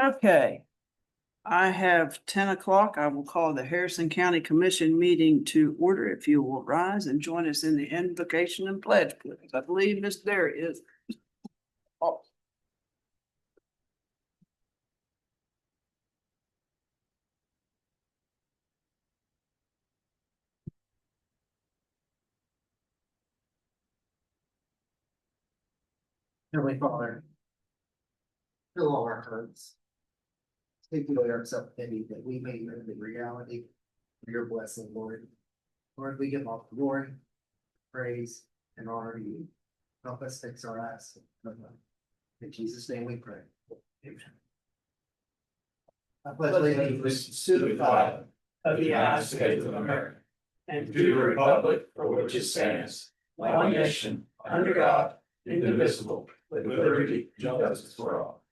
Okay. I have 10 o'clock. I will call the Harrison County Commission meeting to order. If you will rise and join us in the invocation and pledge, please. I believe Miss Dare is. Oh. Heavenly Father, fill all our hearts. Take away our self-pity that we may live the reality of your blessing, Lord. Lord, we give all glory, praise, and honor to you. Help us fix our eyes. In Jesus' name we pray. Amen. I pledge allegiance to the flag of the United States of America and to the republic for which it stands, one nation, under God, indivisible, with liberty and justice for all.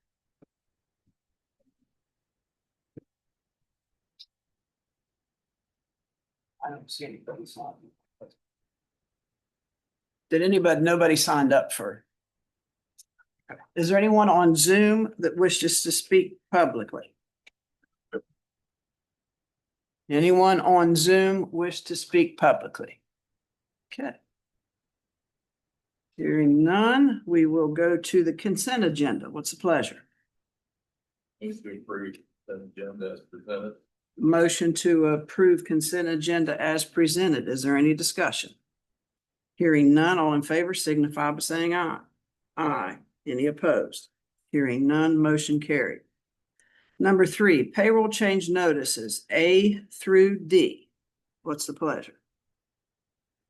I don't see anybody signed. Did nobody signed up for? Is there anyone on Zoom that wishes to speak publicly? Anyone on Zoom wish to speak publicly? Okay. Hearing none, we will go to the consent agenda. What's the pleasure? Move to approve the agenda as presented. Motion to approve consent agenda as presented. Is there any discussion? Hearing none, all in favor signify by saying aye. Aye. Any opposed? Hearing none, motion carried. Number 3, payroll change notices A through D. What's the pleasure?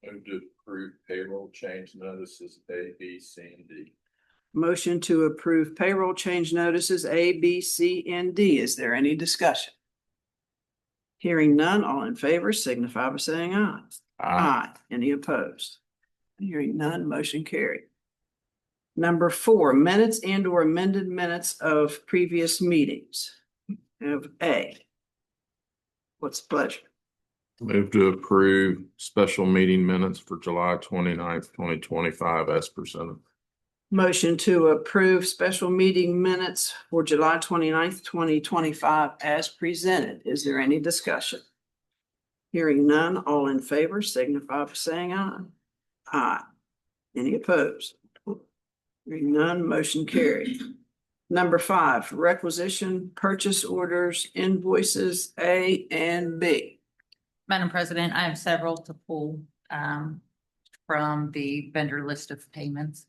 Move to approve payroll change notices A, B, C, and D. Motion to approve payroll change notices A, B, C, and D. Is there any discussion? Hearing none, all in favor signify by saying aye. Aye. Any opposed? Hearing none, motion carried. Number 4, minutes and or amended minutes of previous meetings. Of A. What's the pleasure? Move to approve special meeting minutes for July 29th, 2025 as presented. Motion to approve special meeting minutes for July 29th, 2025 as presented. Is there any discussion? Hearing none, all in favor signify by saying aye. Aye. Any opposed? Hearing none, motion carried. Number 5, requisition purchase orders, invoices A and B. Madam President, I have several to pull from the vendor list of payments.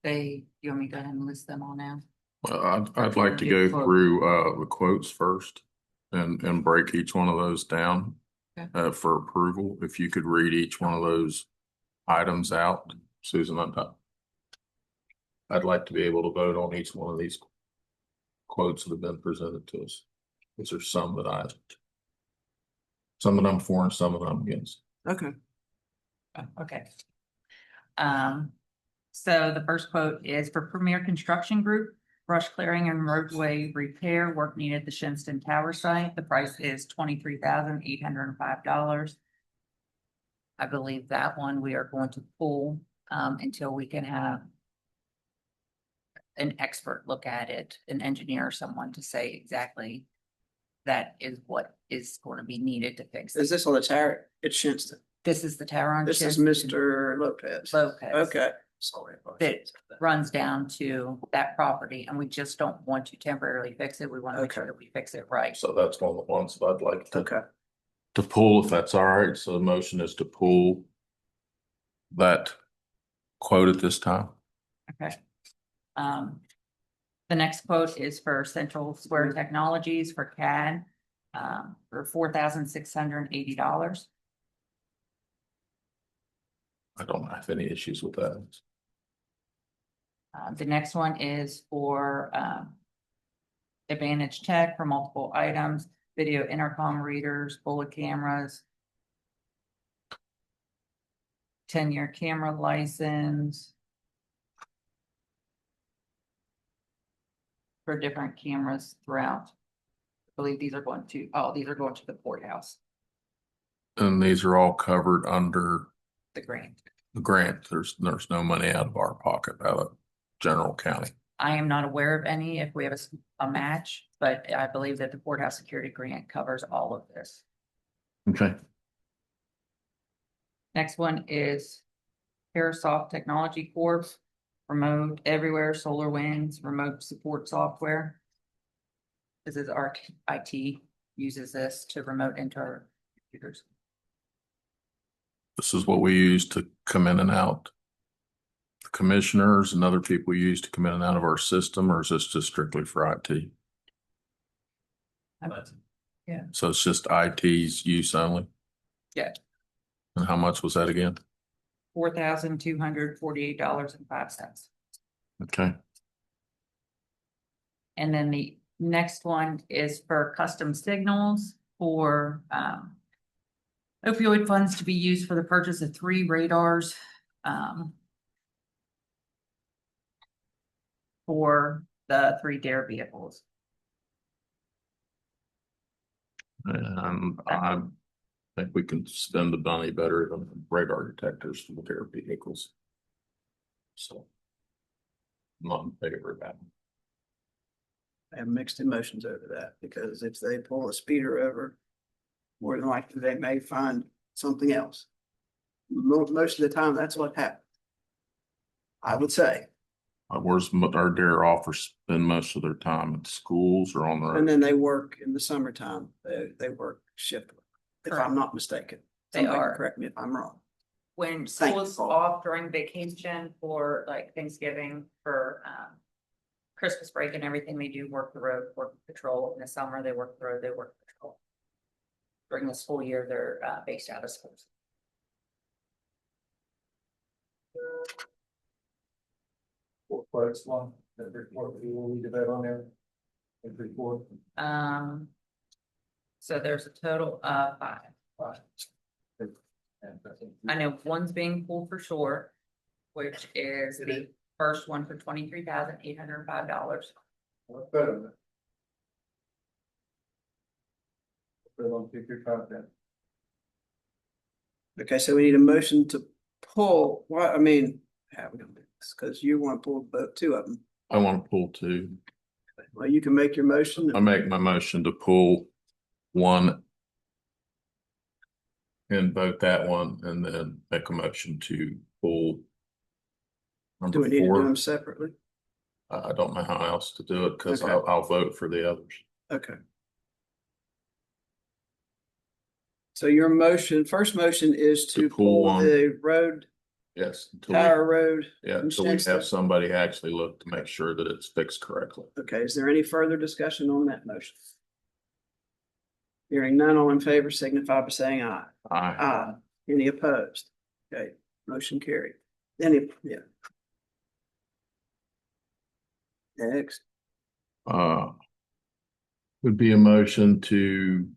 You want me to go ahead and list them all now? Well, I'd like to go through the quotes first and break each one of those down for approval. If you could read each one of those items out, Susan, I'd like to be able to vote on each one of these quotes that have been presented to us. Because there's some that I'm for and some that I'm against. Okay. Okay. So the first quote is for Premier Construction Group, brush clearing and roadway repair work needed at the Shinston Tower site. The price is $23,805. I believe that one we are going to pull until we can have an expert look at it, an engineer or someone to say exactly that is what is going to be needed to fix it. Is this on the tower? It's Shinston. This is the tower on This is Shinston. Mr. Lopez. Okay. Sorry. That runs down to that property, and we just don't want to temporarily fix it. We want to make sure that we fix it right. So that's one of the ones that I'd like Okay. to pull, if that's all right. So the motion is to pull that quote at this time. Okay. The next quote is for Central Square Technologies for CAD for $4,680. I don't have any issues with that. The next one is for Advantage Tech for multiple items, video intercom readers, bullet cameras, 10-year camera license, for different cameras throughout. I believe these are going to, these are going to the courthouse, And these are all covered under the grant. the grant. There's no money out of our pocket, out of general county. I am not aware of any if we have a match, but I believe that the courthouse security grant covers all of this. Okay. Next one is Parasoft Technology Corp. Remote Everywhere SolarWinds Remote Support Software. This is our IT uses this to remote into our computers. This is what we use to come in and out. The commissioners and other people use to come in and out of our system, or is this just strictly for IT? Yeah. So it's just IT's use only? Yeah. And how much was that again? $4,248.05. Okay. And then the next one is for custom signals for opioid funds to be used for the purchase of 3 radars. For the 3 DARE vehicles. And I think we can spend the money better than radar detectors for their vehicles. So. I'm not in favor of that. I have mixed emotions over that, because if they pull a speeder over, more than likely they may find something else. Most of the time, that's what happens. I would say, Where's our DARE offers spend most of their time at schools or on and their, then they work in the summertime, they work shift work, if I'm not mistaken. They Somebody can are. correct me if I'm wrong. When Thank school's you. off during vacation for like Thanksgiving, for Christmas break and everything, they do work the road, work patrol. In the summer, they work the road, they work patrol. During the school year, they're based out of schools. Four quotes, one, that report, we will need to vote on there. Every four. So there's a total of 5. I know one's being pulled for sure, which is the first one for $23,805. Let's vote on that. Put it on future content. Okay, so we need a motion to pull, what, I mean, how are we gonna do this? Because you want to pull both, 2 of them. I want to pull 2. Well, you can make your motion. I make my motion to pull 1. And vote that one, and then make a motion to pull. Do Number we need to do 4. them separately? I don't know how else to do it, because Okay. I'll vote for the others. Okay. So your motion, first motion is To to pull pull one. the road, Yes. Tower Road. Yeah, and until we Shenstead. have somebody actually look to make sure that it's fixed correctly. Okay, is there any further discussion on that motion? Hearing none, all in favor signify by saying aye. Aye. Any opposed? Okay, motion carried. Yeah. Next, Would be a motion to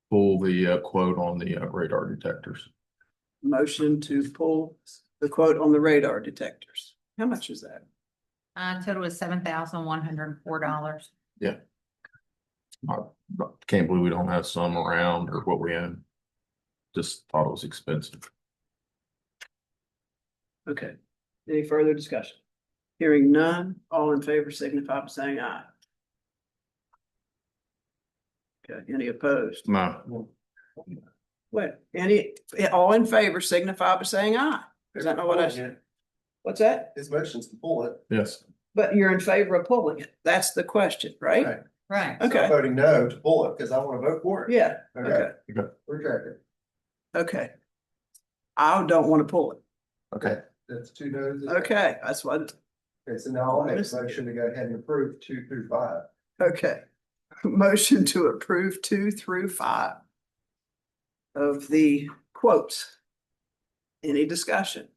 pull the quote on the radar detectors. motion to pull the quote on the radar detectors. How much is that? Total is $7,104. I can't believe we don't have some around or what we own. Just thought it was expensive. Okay, any further discussion? Hearing none, all in favor signify by saying aye. Okay, any opposed? No, Wait, all in favor signify by saying aye. Is that not what I said? What's that? His motion's to pull it. yes, But you're in favor of pulling it. That's the question, right? Right. So I'm Okay, voting no to pull it, because I want to vote for it. yeah, Okay, okay, retract okay. I don't want to pull it. Okay, that's 2 no's. Okay, that's what, Okay, so now I'll make a motion to go ahead and approve 2 through 5. okay. Motion to approve 2 through 5 of the quotes. Any discussion?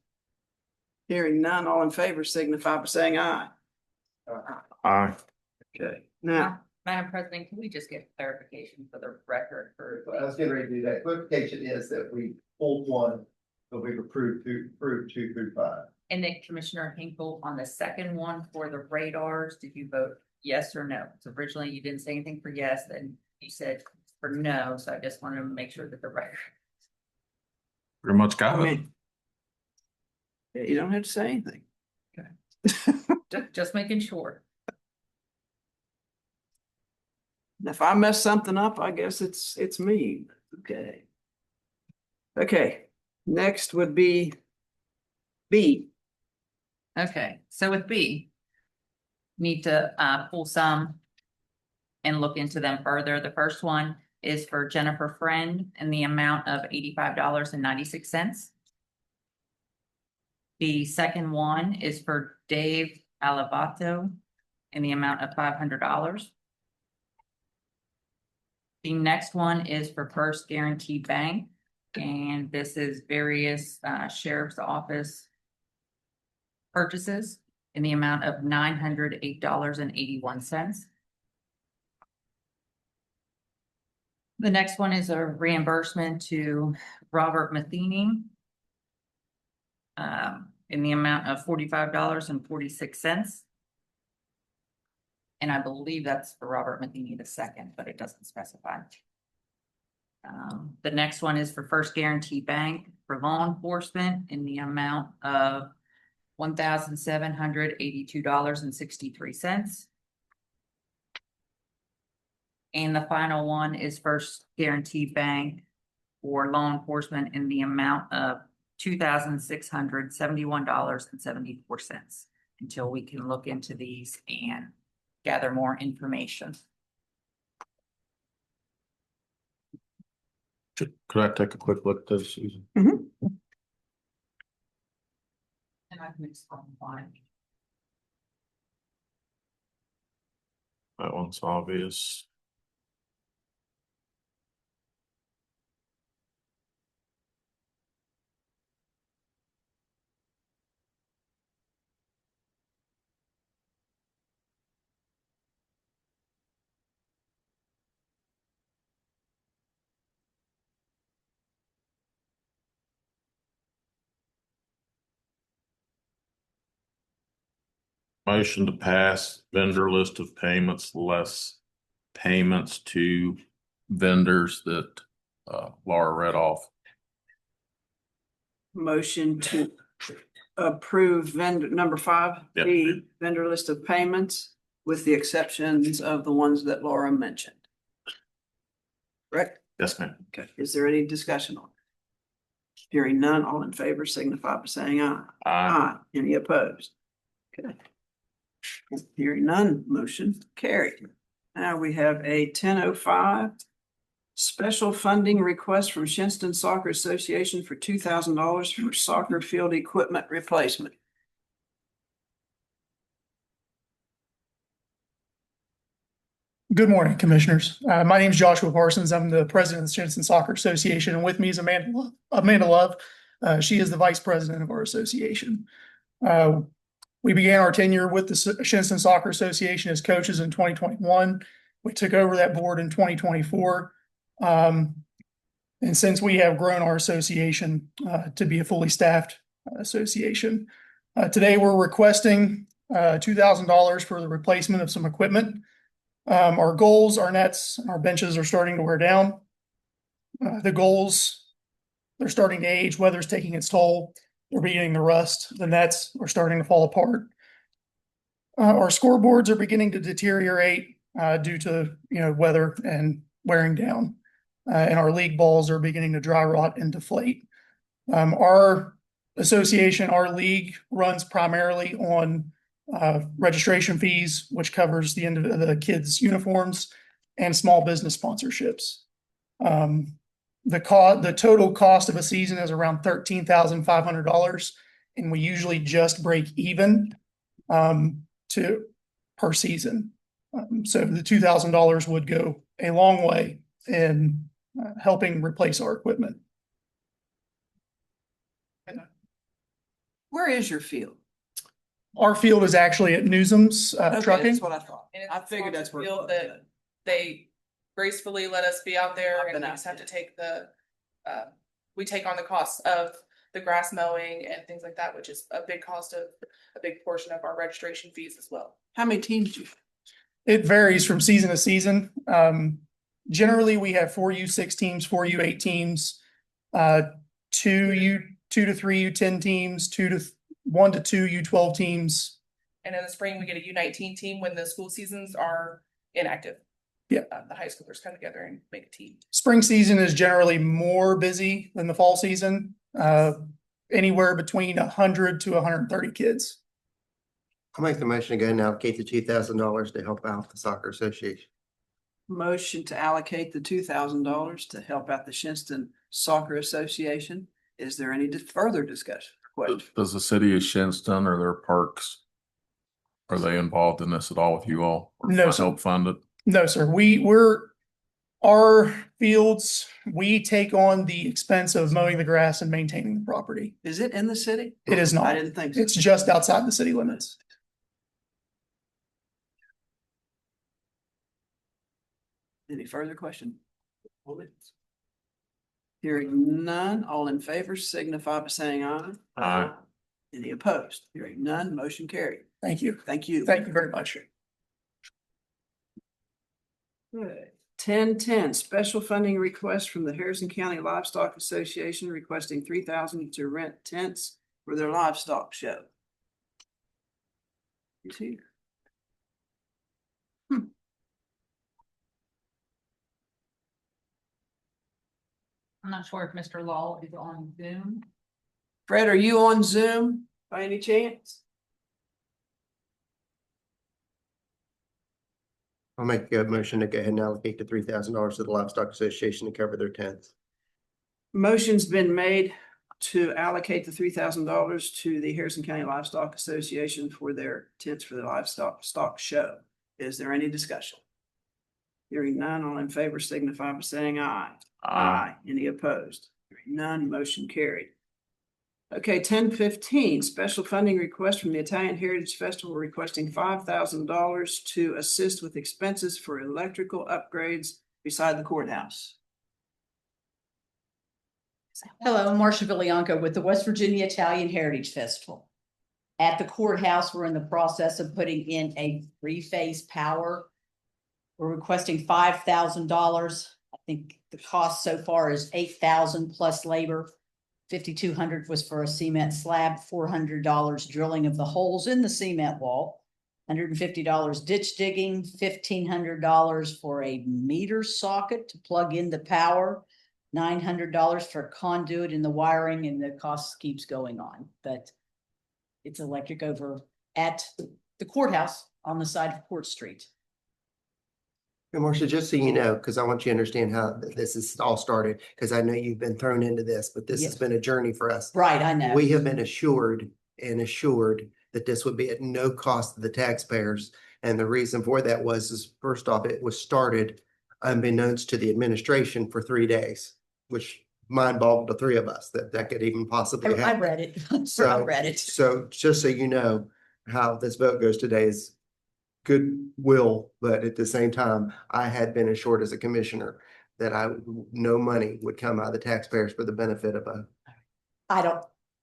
Hearing none, all in favor signify by saying aye. aye. Okay, now, Madam President, can we just get clarification for the record for? I was getting ready to do that. Clarification is that we pulled 1, but we've approved 2 through 5. And then Commissioner Hinkle, on the second one for the radars, did you vote yes or no? So originally you didn't say anything for yes, then you said for no, so I just wanted to make sure that the record. Pretty much I got it. mean, yeah, you don't have to say anything. Just making sure. If I mess something up, I guess it's me. Okay. Okay, next would be B. Okay, so with B, need to pull some and look into them further. The first one is for Jennifer Friend in the amount of $85.96. The second one is for Dave Alavato in the amount of $500. The next one is for First Guarantee Bank, and this is various sheriff's office purchases in the amount of $908.81. The next one is a reimbursement to Robert Matheny in the amount of $45.46. And I believe that's for Robert Matheny II, but it doesn't specify. The next one is for First Guarantee Bank for law enforcement in the amount of $1,782.63. And the final one is First Guarantee Bank for law enforcement in the amount of $2,671.74 until we can look into these and gather more information. Could I take a quick look at those, Susan? And I can explain why. That one's obvious. Motion to pass vendor list of payments less payments to vendors that Laura read off. Motion to approve vendor number 5, Yep. B, vendor list of payments with the exceptions of the ones that Laura mentioned. Correct? Yes, ma'am. Okay, is there any discussion on it? Hearing none, all in favor signify by saying aye. Aye. Any opposed? Okay. Hearing none, motion carried. Now we have a 10:05 special funding request from Shinston Soccer Association for $2,000 for soccer field equipment replacement. Good morning, Commissioners. My name is Joshua Parsons. I'm the president of the Shinston Soccer Association, and with me is Amanda Love. She is the vice president of our association. We began our tenure with the Shinston Soccer Association as coaches in 2021. We took over that board in 2024. And since we have grown our association to be a fully staffed association, today we're requesting $2,000 for the replacement of some equipment. Our goals, our nets, our benches are starting to wear down. The goals, they're starting to age, weather's taking its toll. They're beginning to rust. The nets are starting to fall apart. Our scoreboards are beginning to deteriorate due to weather and wearing down. And our league balls are beginning to dry rot and deflate. Our association, our league runs primarily on registration fees, which covers the end of the kids' uniforms and small business sponsorships. The total cost of a season is around $13,500, and we usually just break even per season. So the $2,000 would go a long way in helping replace our equipment. Where is your field? Our field is actually at Newsom's Okay, Trucking. that's what I thought. And it's I a figured that's where. it field was. that They gracefully let us be out there I've and been we out just have to there. take we take on the costs of the grass mowing and things like that, which is a big portion of our registration fees as well. How many teams do you? It varies from season to season. Generally, we have four U6 teams, four U8 teams, two to three U10 teams, 1 to 2 U12 teams. And in the spring, we get a U19 team when the school seasons are inactive. Yeah. The high schoolers come together and make a team. Spring season is generally more busy than the fall season. Anywhere between 100 to 130 kids. I'll make the motion to go and allocate the $2,000 to help out the soccer association. Motion to allocate the $2,000 to help out the Shinston Soccer Association. Is there any further discussion? or question? Does the city of Shinston or their parks, are they involved in this at all with you all? Or No, sir. Help fund it? No, sir. Our fields, we take on the expense of mowing the grass and maintaining the property. Is it in the city? It is not. I didn't think so. It's just outside the city limits. Any further question? Hearing none, all in favor signify by saying aye. Aye. Any opposed? Hearing none, motion carried. Thank you. Thank you. Thank you very much. Good. 1010, special funding request from the Harrison County Livestock Association requesting $3,000 to rent tents for their livestock show. He's here. I'm not sure if Mr. Law is on Zoom. Fred, are you on Zoom by any chance? I'll make a motion to go ahead and allocate the $3,000 to the Livestock Association to cover their tents. Motion's been made to allocate the $3,000 to the Harrison County Livestock Association for their tents for the livestock show. Is there any discussion? Hearing none, all in favor signify by saying aye. Any opposed? Hearing none, motion carried. Okay, 1015, special funding request from the Italian Heritage Festival requesting $5,000 to assist with expenses for electrical upgrades beside the courthouse. Hello, Marcia Villianco with the West Virginia Italian Heritage Festival. At the courthouse, we're in the process of putting in a three-phase power. We're requesting $5,000. I think the cost so far is $8,000 plus labor. $5,200 was for a cement slab, $400 drilling of the holes in the cement wall, $150 ditch digging, $1,500 for a meter socket to plug in the power, $900 for conduit in the wiring, and the cost keeps going on. But it's electric over at the courthouse on the side of Court Street. And Marcia, just so you know, because I want you to understand how this is all started, because I know you've been thrown into this, but this has Yes. been a journey for us. Right, I know. We have been assured that this would be at no cost to the taxpayers. And the reason for that is first off, it was started unbeknownst to the administration for 3 days, which mind boggled the three of us that could even possibly I happen. read it. I So- read it. So just so you know how this vote goes today is goodwill, but at the same time, I had been assured as a commissioner that no money would come out of the taxpayers for the benefit of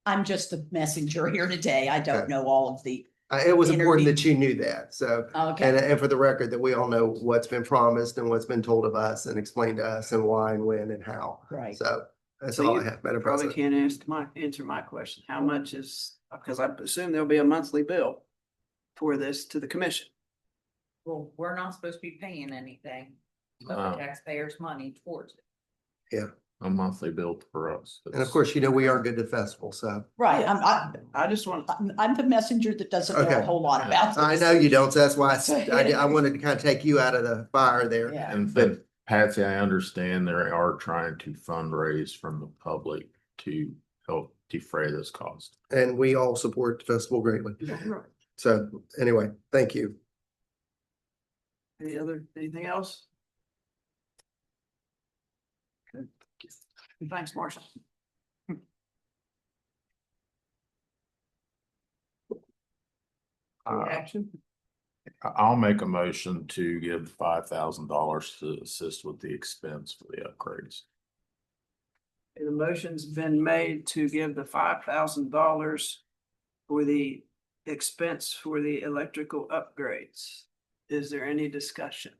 I'm just the messenger here today. I don't Okay. know all of the, it was important that you knew that. So, okay, and for the record, that we all know what's been promised and what's been told of us and explained to us and why and when and how. right. So that's So all you I have, Madam Probably President. can't answer my question. How much is, because I assume there'll be a monthly bill for this to the commission. Well, we're not supposed to be paying anything of No. the taxpayers' money towards it. A monthly bill for us. And of course, you know, we are good at festival, so Right, I just want, I'm the messenger that doesn't know Okay. a whole lot about this. I know you don't. So that's why I wanted to kind of take you out of the fire there. Yeah, And then Patsy, I understand they are trying to fundraise from the public to help defray this cost. And we all support the festival greatly. So anyway, thank you. anything else? Good. Thanks, Marshall. Action. I'll make a motion to give $5,000 to assist with the expense for the upgrades. The motion's been made to give the $5,000 for the expense for the electrical upgrades. Is there any discussion?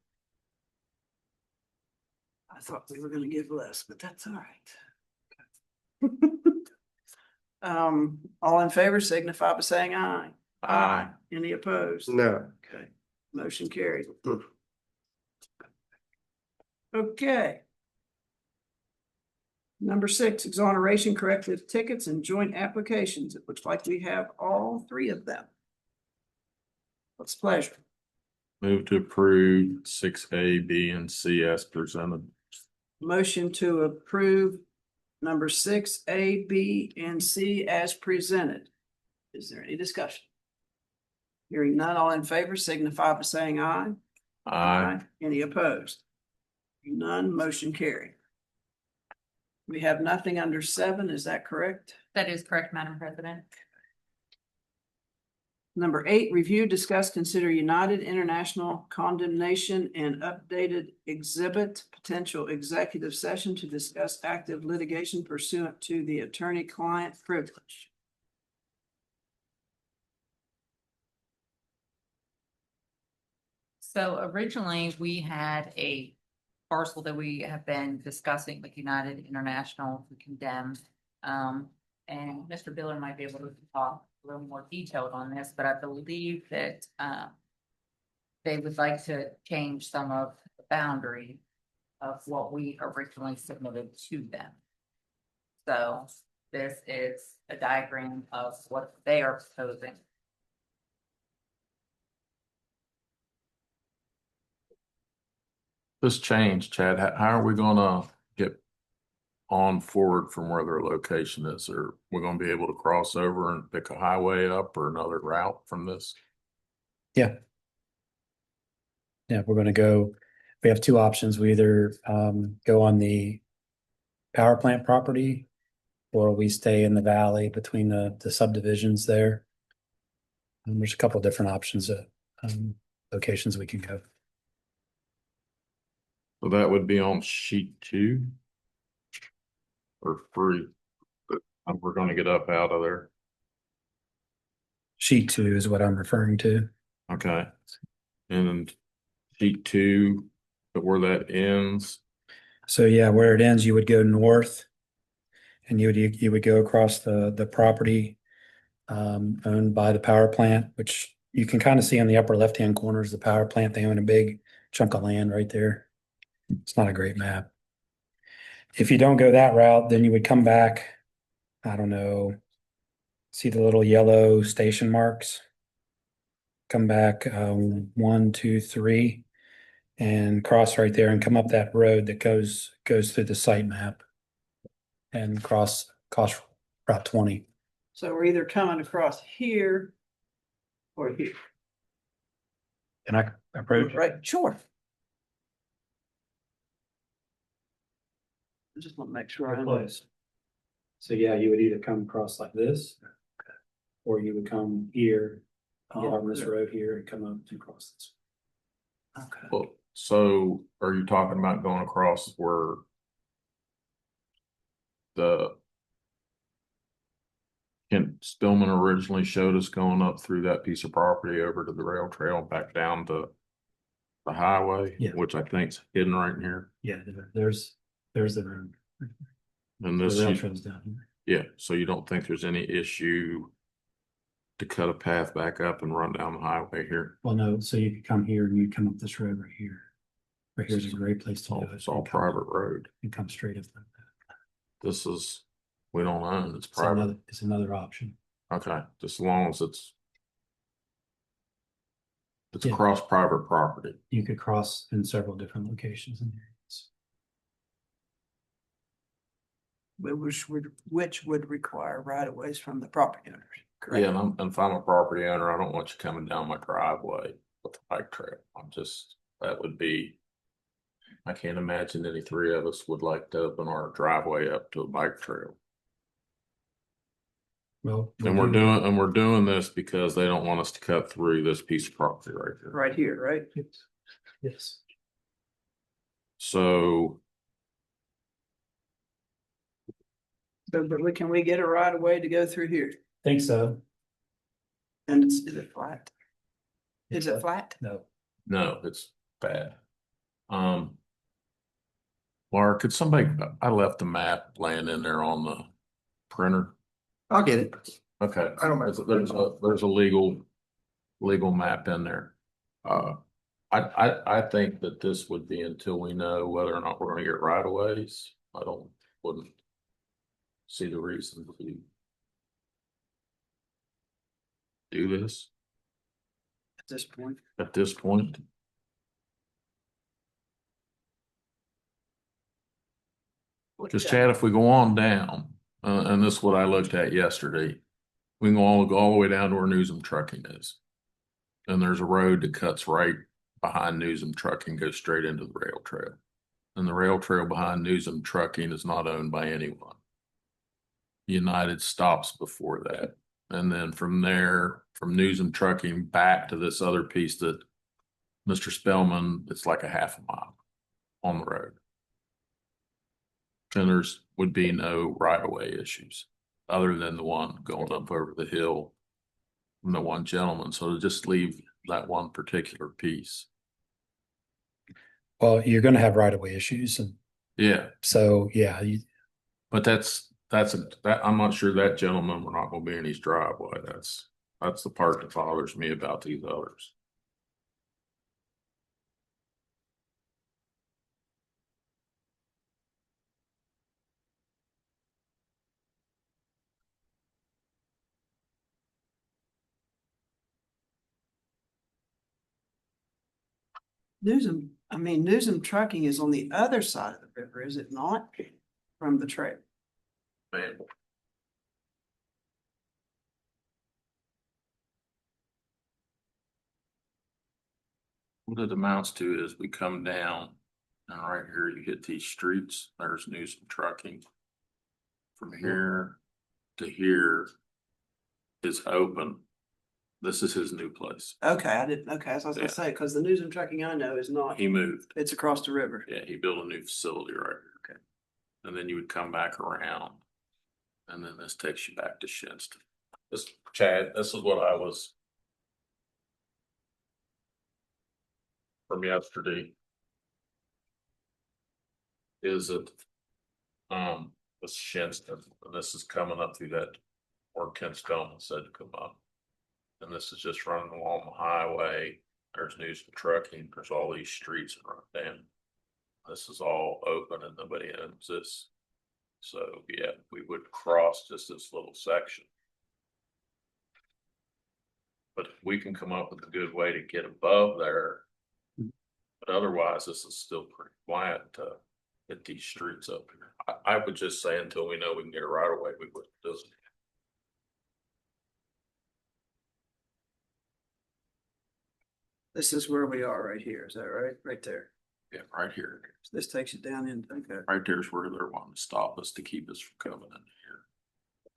I thought we were gonna give less, but that's all right. All in favor signify by saying aye. Aye. Any opposed? No. Okay, motion carried. Okay. Number 6, exoneration corrective tickets and joint applications. It looks like we have all 3 of them. What's the pleasure? Move to approve 6A, B, and C as presented. Motion to approve number 6, A, B, and C as presented. Is there any discussion? Hearing none, all in favor signify by saying aye. Aye. Any opposed? None, motion carried. We have nothing under 7, is that correct? That is correct, Madam President. Number 8, review, discuss, consider United International condemnation and updated exhibit, potential executive session to discuss active litigation pursuant to the attorney-client privilege. So originally, we had a parcel that we have been discussing with United International to condemn. And Mr. Biller might be able to talk a little more detailed on this, but I believe that they would like to change some of the boundary of what we originally submitted to them. So this is a diagram of what they are proposing. This change, Chad, how are we gonna get on forward from where their location is? Or we're gonna be able to cross over and pick a highway up or another route from this? Yeah, we're gonna go, we have 2 options. We either go on the power plant property or we stay in the valley between the subdivisions there. And there's a couple of different options, locations we can go. So that would be on sheet 2 or 3. But we're gonna get up out of there. Sheet 2 is what I'm referring to. Okay. And sheet 2, but where that ends, So yeah, where it ends, you would go north and you would go across the property owned by the power plant, which you can kind of see on the upper left-hand corner is the power plant. They own a big chunk of land right there. It's not a great map. If you don't go that route, then you would come back, I don't know, see the little yellow station marks? Come back 1, 2, 3 and cross right there and come up that road that goes through the site map and cross Route 20. So we're either coming across here or here. Can I approach? Right, sure. I just want to make sure I know. So yeah, you would either come across like this, or you would come here, get on this road here and come up and cross this. Okay. well, so are you talking about going across where the Kent Stillman originally showed us going up through that piece of property over to the rail trail and back down to the highway, Yeah. which I think's hidden right in here. Yeah, there's the road. And The this, rail you- trail's down here. yeah, so you don't think there's any issue to cut a path back up and run down the highway here? Well, no, so you could come here and you come up this road right here. Right here's a great place It's to all, do it. it's all And come- private road. And come straight up like that. This is, we don't own, it's It's private. another option. Okay, just as long as it's Yeah. across private property. You could cross in several different locations in here. Which would require right of ways from the property owners, correct? Yeah, and if I'm a property owner, I don't want you coming down my driveway with the bike trail. That would be. I can't imagine any 3 of us would like to open our driveway up to a bike trail. Well. And we're doing this because they don't want us to cut through this piece of property right here. Right here, right? Yes. So. So, but can we get a right of way to go through here? Think so. And is it flat? Is it flat? No. No, it's bad. Laura, could somebody, I left the map laying in there on the printer. I'll get it. Okay. I don't mind. There's a legal map in there. I think that this would be until we know whether or not we're gonna get right of ways. Wouldn't see the reason to do this At this point, at this point. Because Chad, if we go on down, and this is what I looked at yesterday, we can go all the way down to where Newsom Trucking is. And there's a road that cuts right behind Newsom Trucking, goes straight into the rail trail. And the rail trail behind Newsom Trucking is not owned by anyone. United stops before that. And then from there, from Newsom Trucking back to this other piece that Mr. Spellman, it's like a half a mile on the road. And there's would be no right of way issues other than the one going up over the hill from the one gentleman. So to just leave that one particular piece. Well, you're going to have right of way issues. And Yeah, so, yeah, but that I'm not sure that gentleman, we're not going to be in his driveway. That's the part that bothers me about these others. Newsom Trucking is on the other side of the river, is it not? From the trail. Man. What it amounts to is we come down and right here you hit these streets, there's Newsom Trucking. From here to here is open. This is his new place. Okay, I didn't, okay, as I was gonna Yeah. say, because the Newsom Trucking I know is not, He moved. it's across the river. Yeah, he built a new facility right here. Okay. And then you would come back around. And then this takes you back to Shinston. This, Chad, this is what I was. From yesterday. Is it? This Shinston, and this is coming up through that where Ken Spellman said to come up. And this is just running along the highway. There's Newsom Trucking, there's all these streets that run down. This is all open and nobody owns this. So, yeah, we would cross just this little section. But we can come up with a good way to get above there. But otherwise, this is still pretty quiet to hit these streets up here. I would just say until we know we can get a right of way, we wouldn't do it. This is where we are right here, is that right? Right there. Yeah, right here. So this takes you down in, okay. Right there's where they're wanting to stop us to keep us from coming in here.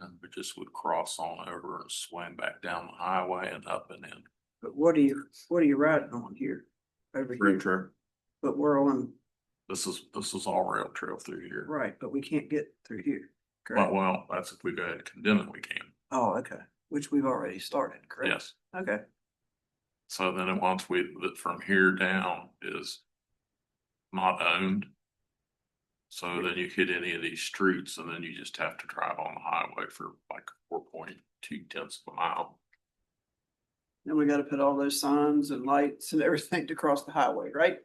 And we just would cross on over and swing back down the highway and up and in. But what are you riding on here? Over here, Rail trail. but we're on, This is all rail trail through here. right, but we can't get through here, correct? Well, that's if we go ahead and condemn it, we can. Oh, okay, which we've already started, correct? Yes. Okay, So then once from here down is not owned. So then you hit any of these streets and then you just have to drive on the highway for like 4.2 of a mile. then we gotta put all those signs and lights and everything to cross the highway, right?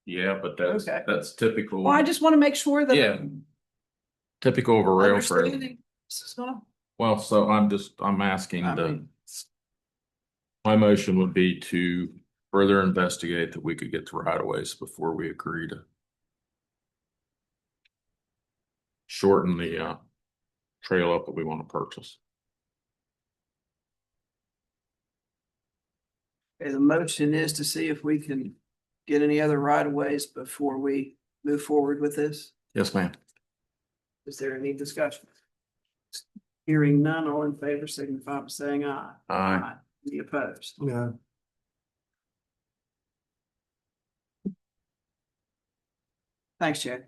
Yeah, but Okay. that's typical. Well, I just wanna make sure that. Yeah. Typical of a rail trail. Understanding this is gonna, Well, so I'm asking I the. mean- My motion would be to further investigate that we could get the right of ways before we agree to. Shorten the trail up that we want to purchase. okay, the motion is to see if we can get any other right of ways before we move forward with this. Yes, ma'am. Is there any discussion? Hearing none, all in favor signify by saying aye. Aye. Any opposed? No. Thanks, Chad.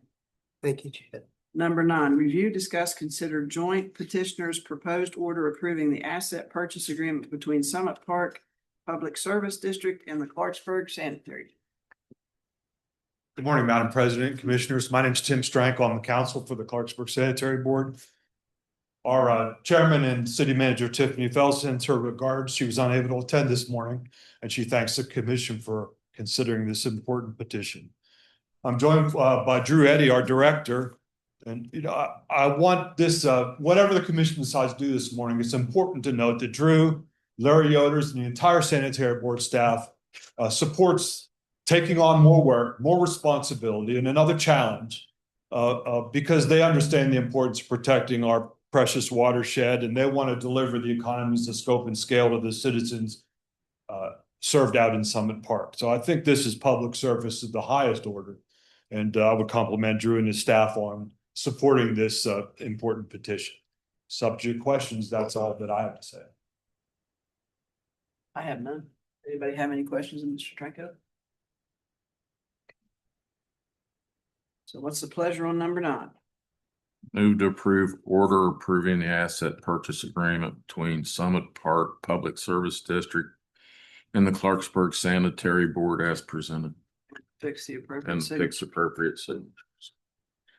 Thank you, Chad. Number 9, review, discuss, consider joint petitioners proposed order approving the asset purchase agreement between Summit Park Public Service District and the Clarksburg Sanitary. Good morning, Madam President, Commissioners. My name is Tim Strank. I'm the counsel for the Clarksburg Sanitary Board. Our chairman and city manager Tiffany Fell sends her regards. She was unable to attend this morning, and she thanks the commission for considering this important petition. I'm joined by Drew Eddy, our director. And I want this, whatever the commission decides to do this morning, it's important to note that Drew, Larry Yoders, and the entire sanitary board staff supports taking on more work, more responsibility, and another challenge because they understand the importance of protecting our precious watershed, and they want to deliver the economies of scope and scale to the citizens served out in Summit Park. So I think this is public service of the highest order, and I would compliment Drew and his staff on supporting this important petition. Subject questions, that's all that I have to say. I have none. Anybody have any questions of Mr. Tranko? So what's the pleasure on number 9? Move to approve order approving the asset purchase agreement between Summit Park Public Service District and the Clarksburg Sanitary Board as presented Fix the appropriate and signature. fix appropriate signatures.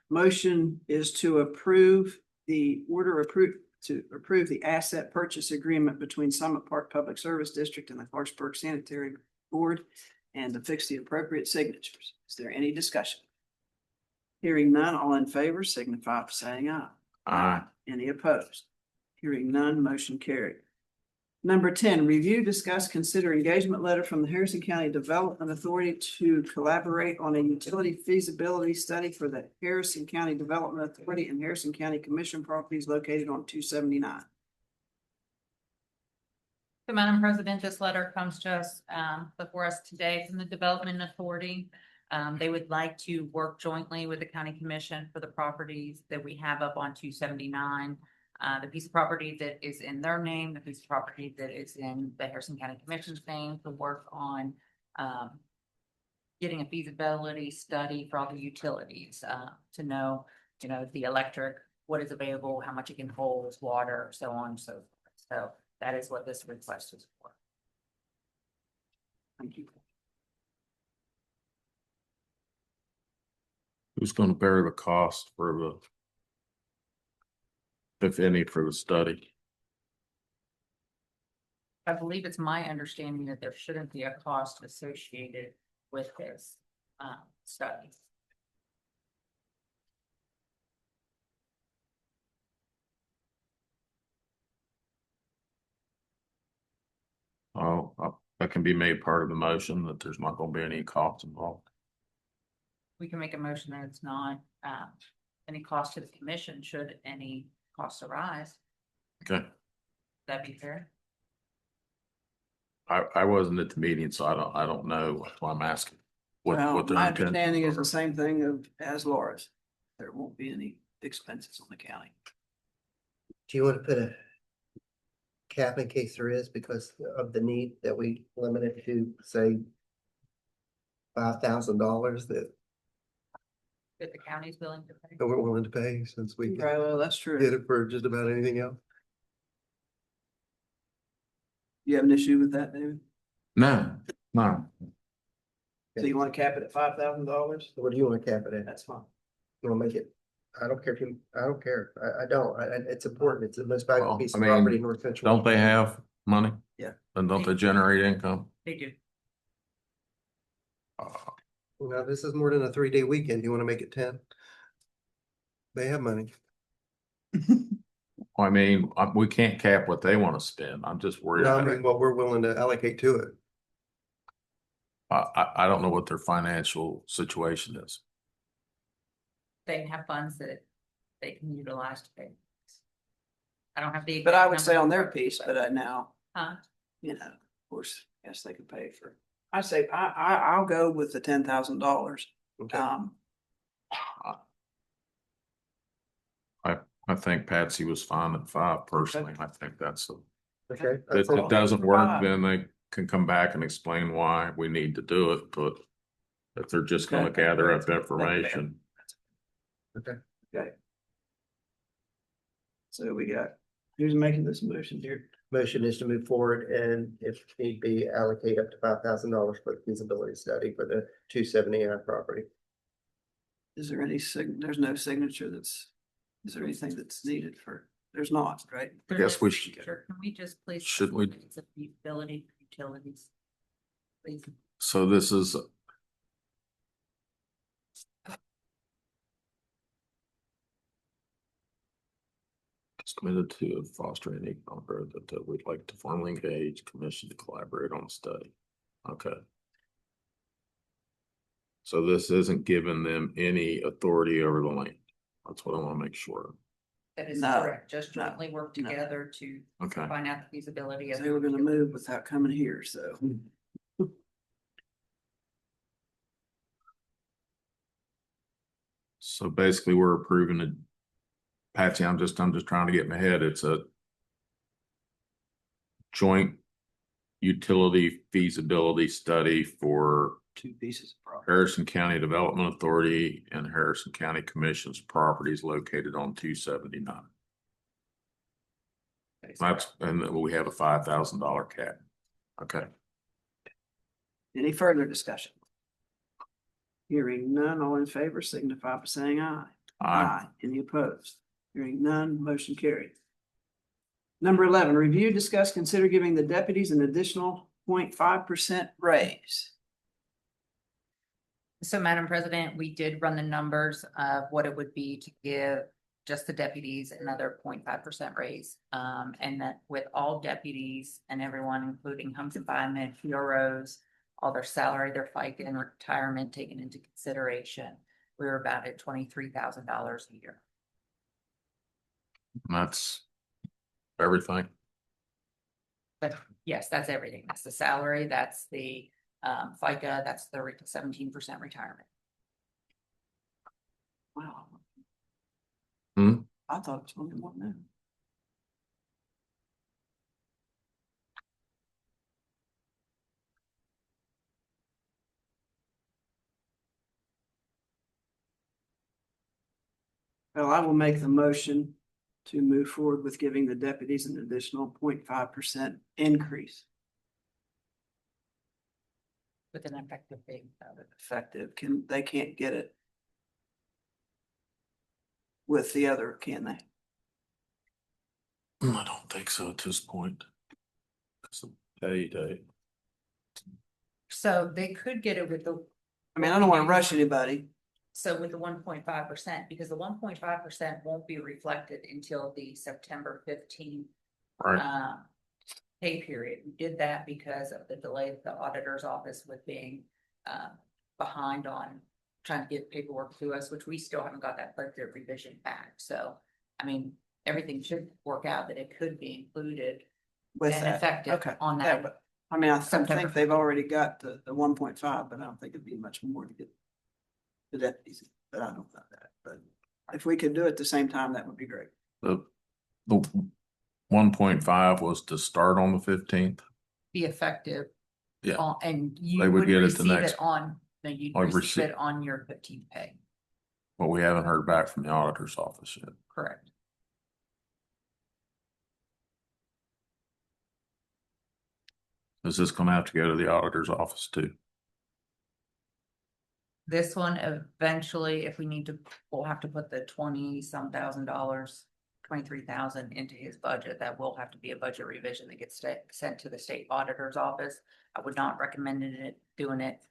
Motion is to approve the order to approve the asset purchase agreement between Summit Park Public Service District and the Clarksburg Sanitary Board and to fix the appropriate signatures. Is there any discussion? Hearing none, all in favor signify by saying aye. Aye. Any opposed? Hearing none, motion carried. Number 10, review, discuss, consider engagement letter from the Harrison County Development Authority to collaborate on a utility feasibility study for the Harrison County Development Authority and Harrison County Commission properties located on 279. So Madam President, this letter comes to us before us today from the Development Authority. They would like to work jointly with the county commission for the properties that we have up on 279. The piece of property that is in their name, the piece of property that is in the Harrison County Commission's name, to work on getting a feasibility study for all the utilities, to know, the electric, what is available, how much it can hold, water, so on and so forth. So that is what this request is for. Thank you. Who's going to bear the cost for if any, for the study? I believe it's my understanding that there shouldn't be a cost associated with this study. That can be made part of the motion that there's not going to be any cost involved. We can make a motion that it's not any cost to the commission should any costs arise. Okay. That'd be fair. I wasn't at the meeting, so I don't know. That's why I'm asking. Well, What their my intent understanding is are. the same thing as Laura's. There won't be any expenses on the county. Do you want to put a cap in case there is because of the need that we limit it to, say, $5,000 that That the county's willing to pay. we're willing to pay since we Right, well, that's get true. it for just about anything else? You have an issue with that, David? No. So you want to cap it at $5,000? What do you want to cap it at? That's fine. You want to make it, I don't care if you, I don't care. I don't. It's important. It's the most valuable Well, piece I of mean, property in North Central. Don't they have money? Yeah. And don't they generate income? They do. Now, this is more than a 3-day weekend. You want to make it 10? They have money. I mean, we can't cap what they want to spend. I'm just worried No, I about mean, it. what we're willing to allocate to it. I don't know what their financial situation is. They have funds that they can utilize to pay. I don't have the. But I would exact say on number, their piece, but now, Huh? of course, yes, they could pay for. I say I'll go with the $10,000. Okay. I think Patsy was fine at 5 personally. I think that's Okay. if That's it all. doesn't work, then they can come back and explain why we need to do it, but if they're just gonna Okay. gather up information. Okay. Okay, So we got, who's making this motion here? Motion is to move forward and if need be, allocate up to $5,000 for the feasibility study for the 270I property. Is there any there's no signature is there anything that's needed for, there's not, right? I guess we should, Sure, can we just please? Should we- It's a feasibility for utilities. Please. so this is. It's committed to fostering economic growth that we'd like to formally engage commission to collaborate on the study. Okay. So this isn't giving them any authority over the land. That's what I want to make sure. of. That is No, correct, just no, jointly work no. together to Okay. find out the feasibility of. They were gonna move without coming here, so. So basically, we're approving it. Patsy, I'm just trying to get in my head. It's a joint utility feasibility study for Two pieces of property. Harrison County Development Authority and Harrison County Commission's properties located on 279. And then we have a $5,000 cap. Okay. Any further discussion? Hearing none, all in favor signify by saying aye. Any opposed? Hearing none, motion carried. Number 11, review, discuss, consider giving the deputies an additional 0.5% raise. So, Madam President, we did run the numbers of what it would be to give just the deputies another 0.5% raise. And that with all deputies and everyone, including home confinement, PROs, all their salary, their FICA and retirement taken into consideration, we were about at $23,000 a year. And that's everything. But yes, that's everything. That's the salary, that's the FICA, that's the 17% retirement. Wow. Hmm? I thought it was only one now. Well, I will make the motion to move forward with giving the deputies an additional 0.5% increase. With an effective date. Effective, they can't get it with the other, can they? I don't think so at this point. It's a pay day. So they could get it with the, I mean, I don't want to rush anybody. so with the 1.5%, because the 1.5% won't be reflected until the September 15th Right. pay period. We did that because of the delay of the auditor's office with being behind on trying to get paperwork to us, which we still haven't got that budget revision back. So, I mean, everything should work out that it could be included With and that. effective Okay. on Yeah, that. but, I mean, I September. think they've already got the 1.5, but I don't think it'd be much more to get the deputies, but I don't know that. But if we could do it at the same time, that would be great. The 1.5 was to start on the 15th. Be effective. Yeah. And you They would would get it the receive next- it on, no, you'd I'd receive receive- it on your 15th pay, But we haven't heard back from the auditor's office yet. correct? Is this gonna have to go to the auditor's office too? This one eventually, if we need to, we'll have to put the 20-some thousand dollars, 23,000 into his budget. That will have to be a budget revision that gets sent to the state auditor's office. I would not recommend doing it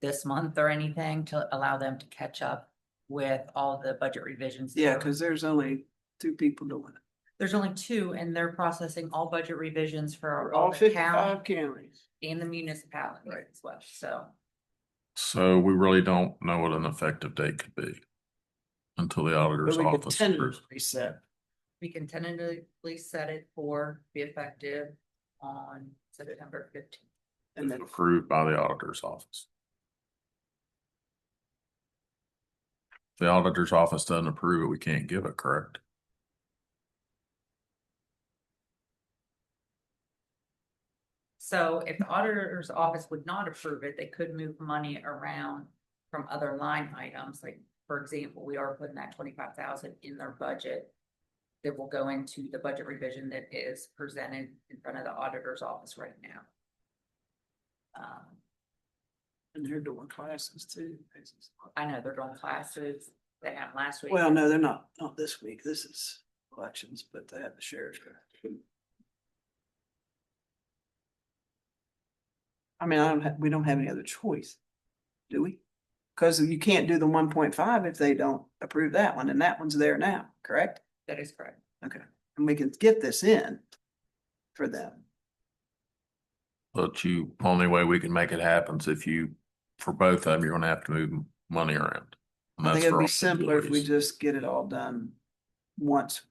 this month or anything to allow them to catch up with all the budget revisions. Yeah, because there's only 2 people doing it. There's only 2 and they're processing all budget revisions for All all the 55 county counties. and the municipalities as well. So we really don't know what an effective date could be until the auditor's But we could office approves. tentatively set. We can tentatively set it for be effective on September 15th. And then Approved by the auditor's office. If the auditor's office doesn't approve it, we can't give it, correct? So if the auditor's office would not approve it, they could move money around from other line items. Like, for example, we are putting that 25,000 in their budget that will go into the budget revision that is presented in front of the auditor's office right now. And they're doing classes too. I know they're doing classes, they had last week. Well, no, they're not this week. This is elections, but they have the sheriff's. I mean, we don't have any other choice, do we? Because you can't do the 1.5 if they don't approve that one, and that one's there now, correct? That is correct. Okay, and we can get this in for them. But only way we can make it happen is if you, for both of them, you're gonna have to move money around. And I think that's it'd for be all simpler if we employees. just get it all done once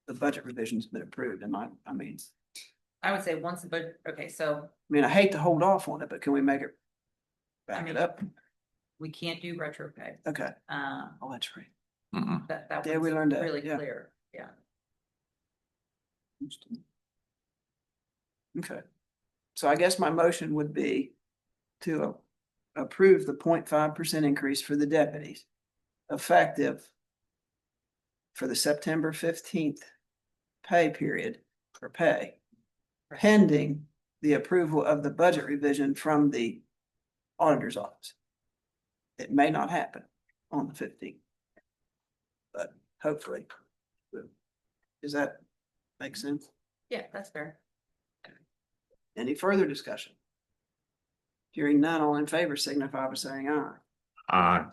the budget revision's been approved, and I mean, I would say once the budget, okay, so I hate to hold off on it, but can we make it back it up? we can't do retro pay. Okay, Oh, oh, that's right. that Yeah, we one's learned that, really yeah. clear, yeah. Okay. So I guess my motion would be to approve the 0.5% increase for the deputies, effective for the September 15th pay period for pay, pending the approval of the budget revision from the auditor's office. It may not happen on the 15th, but hopefully. Does that make sense? Yeah, that's fair. Any further discussion? Hearing none, all in favor signify by saying aye. Aye.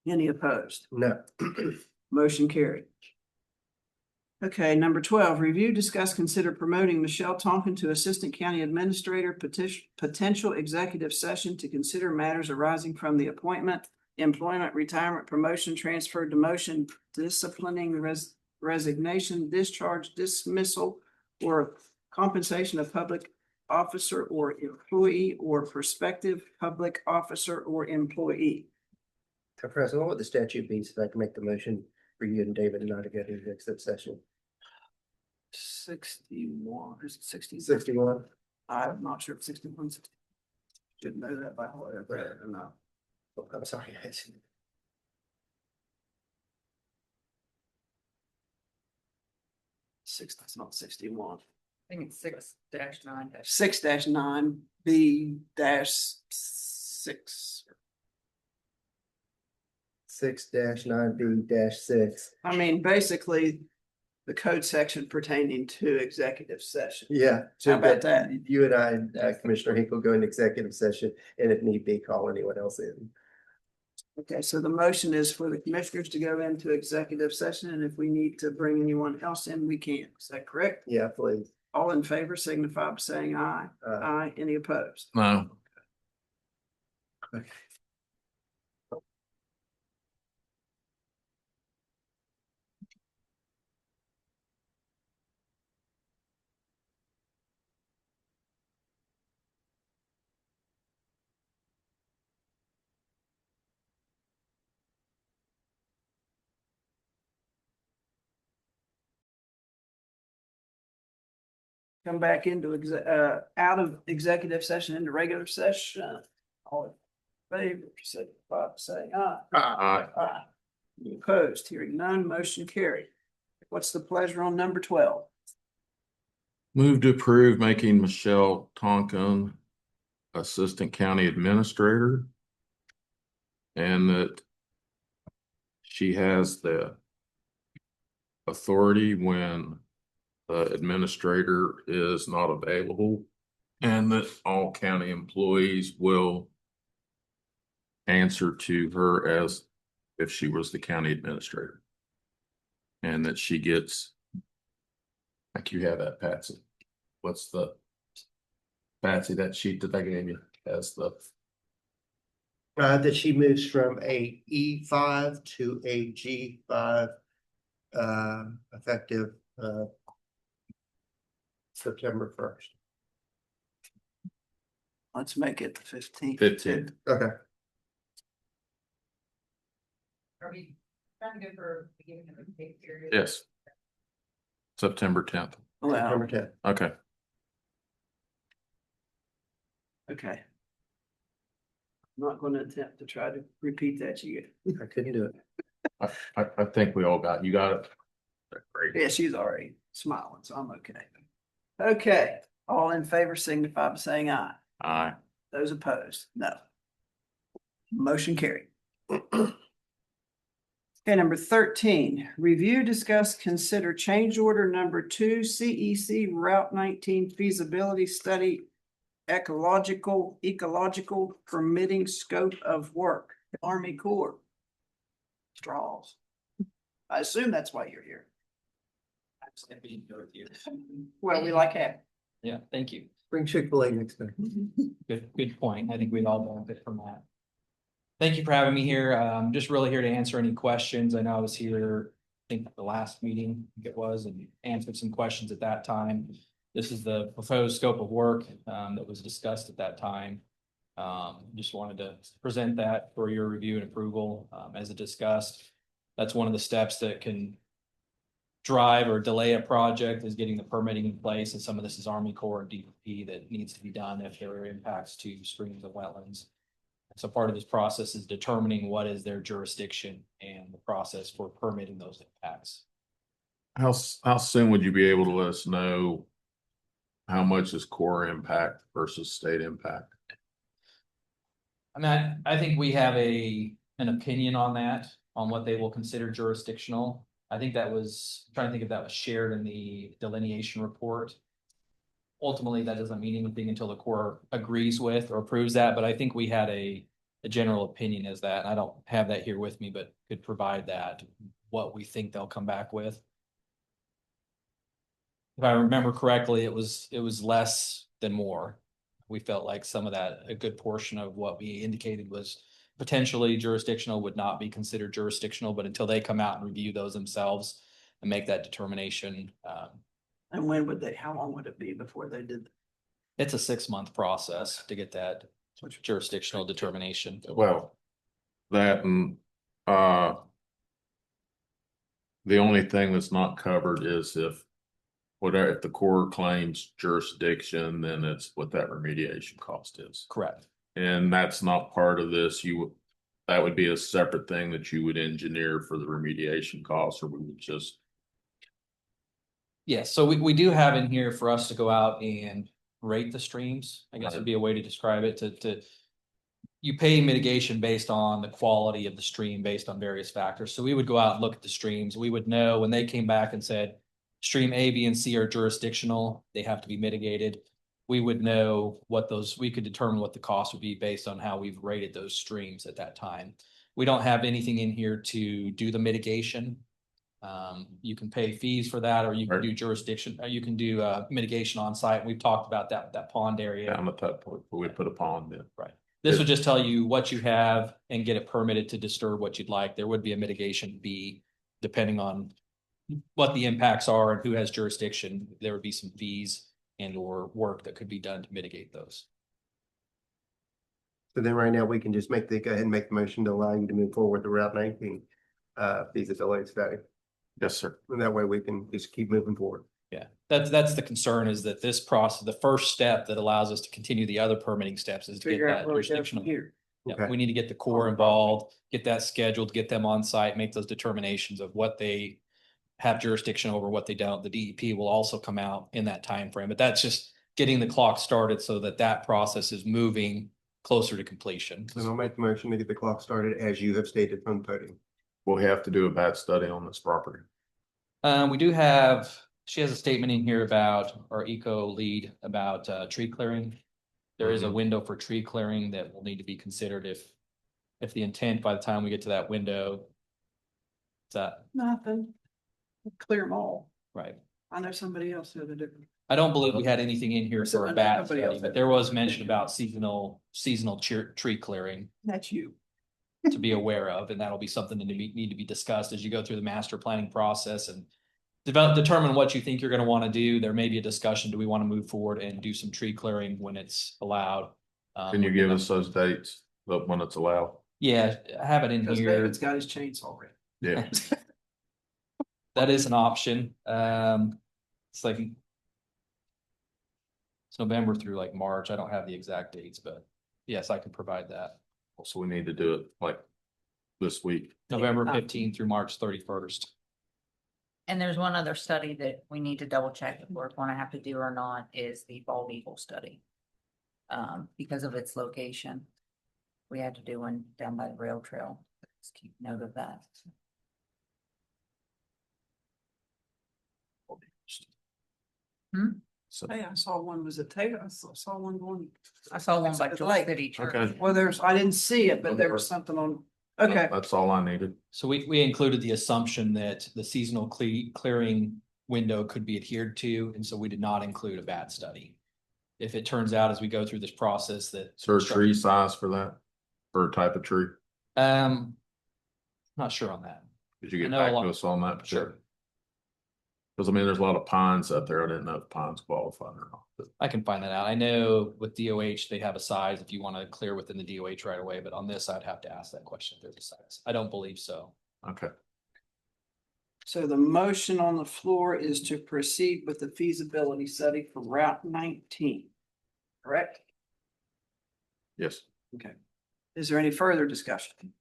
Any opposed? No. Motion carried. Okay, number 12, review, discuss, consider promoting Michelle Tonkin to Assistant County Administrator, potential executive session to consider matters arising from the appointment, employment, retirement, promotion, transfer, demotion, disciplining, resignation, discharge, dismissal, or compensation of public officer or employee or prospective public officer or employee. Mr. President, what would the statute be so I can make the motion for you and David and I to go to the exit session? 61, is it 60? 61. I'm not sure if 61, 60. Didn't know that by heart. I read it or not. Oh, I'm sorry, guys. It's not 61. I think it's 6-9. 6-9 B-6. 6-9B-6. I mean, basically, the code section pertaining to executive session. Yeah. How about that? You and I, Commissioner Hinkle, go into executive session and if need be, call anyone else in. Okay, so the motion is for the commissioners to go into executive session, and if we need to bring anyone else in, we can. Is that correct? Yeah, please. All in favor signify by saying aye. Aye. Any opposed? No. Come back into out of executive session into regular session. All in favor, signify by saying aye. Aye. Aye. Any opposed? Hearing none, motion carried. What's the pleasure on number 12? Move to approve making Michelle Tonkin Assistant County Administrator. And that she has the authority when the administrator is not available. And that all county employees will answer to her as if she was the county administrator. And that she gets, like you have that, Patsy. What's the, Patsy, that sheet that I gave you as the, That she moves from a E5 to a G5, effective, September 1st. Let's make it the 15th. 15th. Okay. Are we trying to go for beginning of the pay period? yes. September 10th. Well, September 10th. Okay. okay. I'm not going to attempt to try to repeat that to you. I couldn't do it. I think we all got, you got it. Great. Yeah, she's already smiling, so I'm okay. Okay, all in favor signify by saying aye. Aye. Those opposed, no. Motion carried. Okay, number 13, review, discuss, consider change order number 2, CEC Route 19 feasibility study, ecological permitting scope of work, Army Corps. Straws. I assume that's why you're here. I'm just gonna be here with you. Well, we like having. Yeah, thank you. Bring Chick-fil-A next time. Good point. I think we'd all benefit from that. Thank you for having me here. Just really here to answer any questions. I know I was here, I think the last meeting it was, and answered some questions at that time. This is the proposed scope of work that was discussed at that time. Just wanted to present that for your review and approval. As it discussed, that's one of the steps that can drive or delay a project, is getting the permitting in place, and some of this is Army Corps and DEP that needs to be done if there are impacts to streams and wetlands. So part of this process is determining what is their jurisdiction and the process for permitting those impacts. How soon would you be able to let us know how much is core impact versus state impact? I mean, I think we have an opinion on that, on what they will consider jurisdictional. I think that was, I'm trying to think if that was shared in the delineation report. Ultimately, that doesn't mean anything until the Corps agrees with or approves that, but I think we had a general opinion as that. I don't have that here with me, but could provide that, what we think they'll come back with. If I remember correctly, it was less than more. We felt like some of that, a good portion of what we indicated was potentially jurisdictional would not be considered jurisdictional, but until they come out and review those themselves and make that determination. And when would they, how long would it be before they did? It's a 6-month process to get that jurisdictional determination. Well, that and the only thing that's not covered is if the Corps claims jurisdiction, then it's what that remediation cost is. Correct. And that's not part of this. That would be a separate thing that you would engineer for the remediation costs, or we would just. Yes, so we do have in here for us to go out and rate the streams, I guess would be a way to describe it, to you pay mitigation based on the quality of the stream, based on various factors. So we would go out and look at the streams. We would know when they came back and said stream A, B, and C are jurisdictional, they have to be mitigated. We would know we could determine what the cost would be based on how we've rated those streams at that time. We don't have anything in here to do the mitigation. You can pay fees for that, or you can do jurisdiction, or you can do mitigation on site. We've talked about that pond area. Down at that point, we put a pond in. Right. This would just tell you what you have and get it permitted to disturb what you'd like. There would be a mitigation fee depending on what the impacts are and who has jurisdiction. There would be some fees and or work that could be done to mitigate those. So then right now we can just go ahead and make the motion to allow you to move forward with the Route 19 feasibility study. Yes, sir. And that way we can just keep moving forward. Yeah, that's the concern, is that this process, the first step that allows us to continue the other permitting steps is to get Figure out that where it goes from jurisdictional. here. Yeah, Okay. we need to get the Corps involved, get that scheduled, get them on site, make those determinations of what they have jurisdiction over, what they don't. The DEP will also come out in that time frame, but that's just getting the clock started so that process is moving closer to completion. And I'll make the motion to get the clock started as you have stated from the podium. We'll have to do a bat study on this property. We do have, she has a statement in here about our eco lead about tree clearing. There is a window for tree clearing that will need to be considered if the intent by the time we get to that window. Is that Nothing. Clear them all. right? I know somebody else who would do. I don't believe we had anything in here for a bat Nobody study, else but did. there was mention about seasonal tree clearing That's you. to be aware of, and that'll be something that need to be discussed as you go through the master planning process and determine what you think you're going to want to do. There may be a discussion. Do we want to move forward and do some tree clearing when it's allowed? Can you give us those dates of when it's allowed? Yeah, I have it in Because here. David's got his chainsaw ready. Yeah. That is an option. It's like it's November through like March. I don't have the exact dates, but yes, I can provide that. So we need to do it like this week. November 15th through March 31st. And there's one other study that we need to double check if we're gonna have to do or not, is the bald eagle study. Because of its location. We had to do one down by the rail trail. Let's keep note of that. So, Hey, I saw one was a Taylor. I saw one going. I saw one by It's George like- City Church. Okay. Well, I didn't see it, but there was something on, okay. that's all I needed. So we included the assumption that the seasonal clearing window could be adhered to, and so we did not include a bat study. If it turns out as we go through this process that. Is there a tree size for that? Or type of tree? Not sure on that. Did you I get know a back lot- to us on that? Sure. Because I mean, there's a lot of pines out there. I didn't know if pines qualified or not. But I can find that out. I know with DOH, they have a size if you want to clear within the DOH right away, but on this, I'd have to ask that question if there's a size. I don't believe so. Okay, So the motion on the floor is to proceed with the feasibility study for Route 19. Correct? yes. Okay. Is there any further discussion?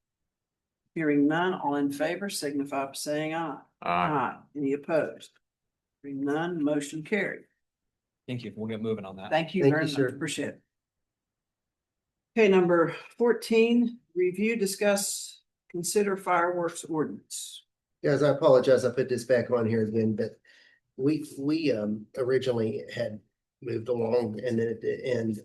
Hearing none, all in favor signify by saying aye. Aye. Any opposed? Hearing none, motion carried. Thank you. We'll get moving on that. Thank you Thank very you, much. sir. Appreciate it. Okay, number 14, review, discuss, consider fireworks ordinance. Guys, I apologize, I put this back on here again, but we originally had moved along and then at the end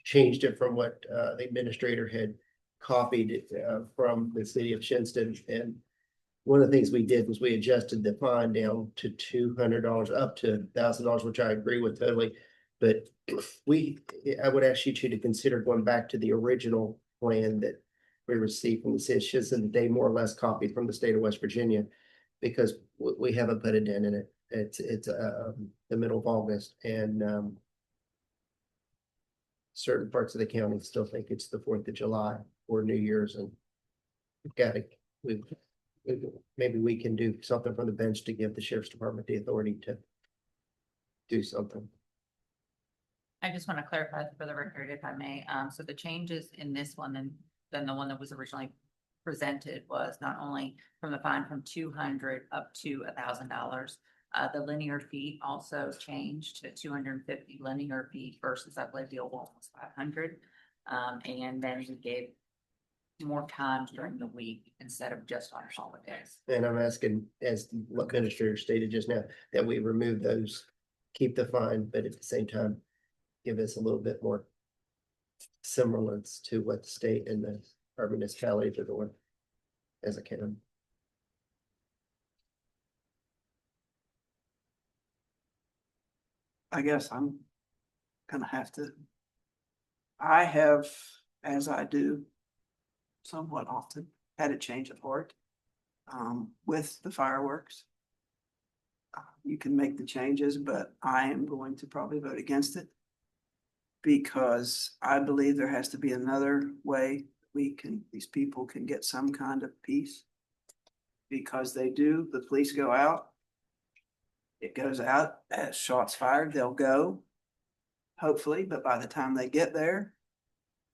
changed it from what the administrator had copied it from the city of Shinston. And one of the things we did was we adjusted the fine down to $200 up to $1,000, which I agree with totally. But I would ask you two to consider going back to the original plan that we received from the city of Shinston that they more or less copied from the state of West Virginia, because we haven't put a dent in it. It's the middle of August, and certain parts of the county still think it's the 4th of July or New Year's, and maybe we can do something from the bench to give the sheriff's department the authority to do something. I just want to clarify for the record, if I may, so the changes in this one and then the one that was originally presented was not only from the fine from 200 up to $1,000. The linear feet also changed to 250 linear feet versus I believe the old one was 500. And then we gave more time during the week instead of just on holidays. And I'm asking, as the administrator stated just now, that we remove those, keep the fine, but at the same time, give us a little bit more semblance to what the state and our municipalities are doing as a county. I guess I'm gonna have to. I have, as I do somewhat often, had a change of heart with the fireworks. You can make the changes, but I am going to probably vote against it because I believe there has to be another way these people can get some kind of peace. Because the police go out. It goes out as shots fired, they'll go. Hopefully, but by the time they get there,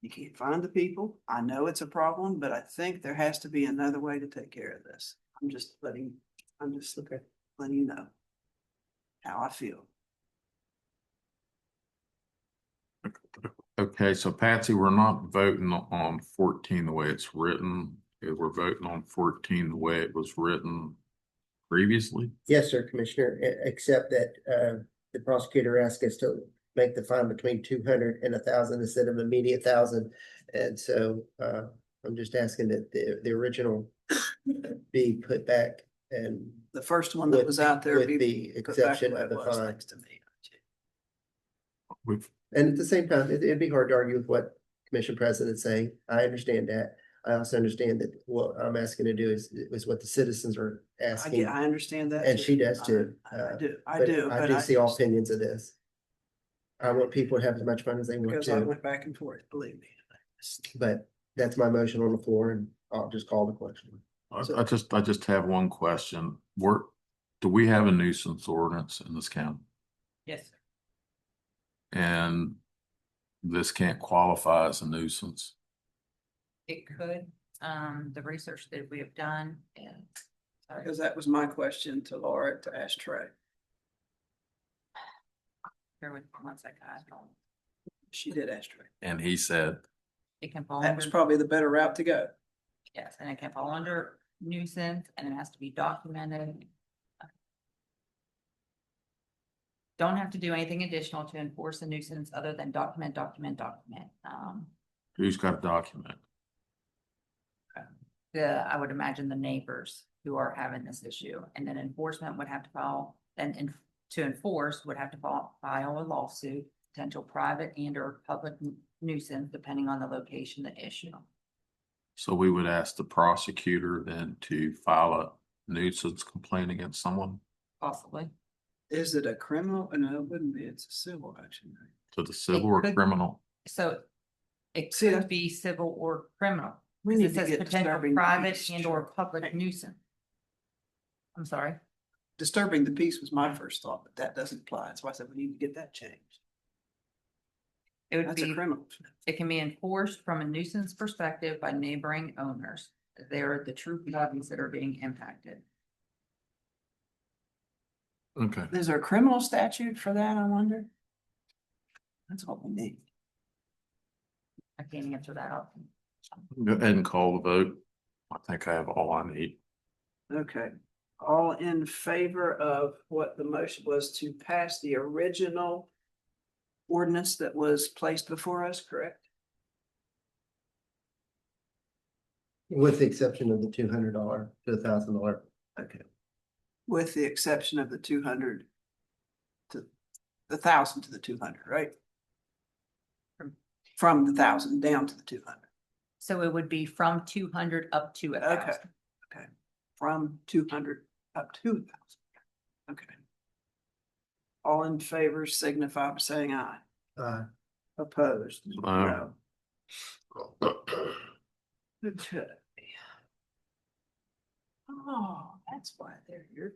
you can't find the people. I know it's a problem, but I think there has to be another way to take care of this. I'm just letting you know how I feel. Okay, so Patsy, we're not voting on 14 the way it's written. We're voting on 14 the way it was written previously. Yes, sir, Commissioner, except that the prosecutor asked us to make the fine between 200 and 1,000 instead of immediate 1,000. And so I'm just asking that the original be put back, and The first one that was out there. with be the put back exception way of it the was fine. next to me. And at the same time, it'd be hard to argue with what Commission President's saying. I understand that. I also understand that what I'm asking to do is what the citizens are asking. I understand that. And too. she does too. I do, But I do see all opinions of this. I want people to have as much fun as they want Because I to, went back and forth, believe me. but that's my motion on the floor, and I'll just call the question. I just have one question. Do we have a nuisance ordinance in this county? Yes, sir. And this can't qualify as a nuisance? It could, the research that we have done and Because that was my question to Laura to ask Trey. Bear with me one second. She did ask Trey. And he said, It can fall That was under, probably the better route to go. yes, and it can fall under nuisance and it has to be documented. Don't have to do anything additional to enforce a nuisance other than document. who's got a document? I would imagine the neighbors who are having this issue, and then enforcement would have to to enforce would have to file a lawsuit, potential private and or public nuisance, depending on the location of the issue. So we would ask the prosecutor then to file a nuisance complaint against someone Possibly. Is it a criminal? No, it wouldn't be. It's a civil action. Right? to the civil or could- criminal. So it See, could be civil or criminal. We It need to says get potential disturbing the private peace. and or public nuisance. I'm sorry. Disturbing the peace was my first thought, but that doesn't apply. That's why I said we need to get that changed. It would That's a be, criminal. it can be enforced from a nuisance perspective by neighboring owners. They're the true parties that are being impacted. Okay. Is there a criminal statute for that, I wonder? That's what we need. I can't answer that. Go ahead and call the vote. I think I have all I need. Okay, all in favor of what the motion was to pass the original ordinance that was placed before us, correct? With the exception of the $200 to $1,000. Okay. With the exception of the 200 to the 1,000 to the 200, right? From the 1,000 down to the 200. So it would be from 200 up to Okay, 1,000. okay. From 200 up to 1,000. Okay. All in favor signify by saying aye. Opposed? No. Okay. Oh, that's why they're here.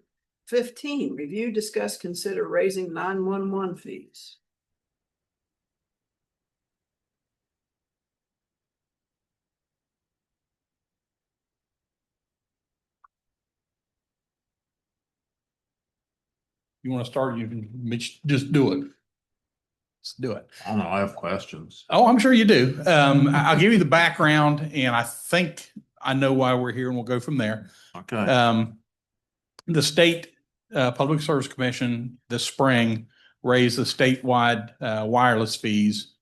15, review, discuss, consider raising 911 fees. You want to start, you can just do it. Let's do it. I don't know, I have questions. Oh, I'm sure you do. I'll give you the background and I think I know why we're here and we'll go from there. Okay, The state Public Service Commission this spring raised the statewide wireless fees.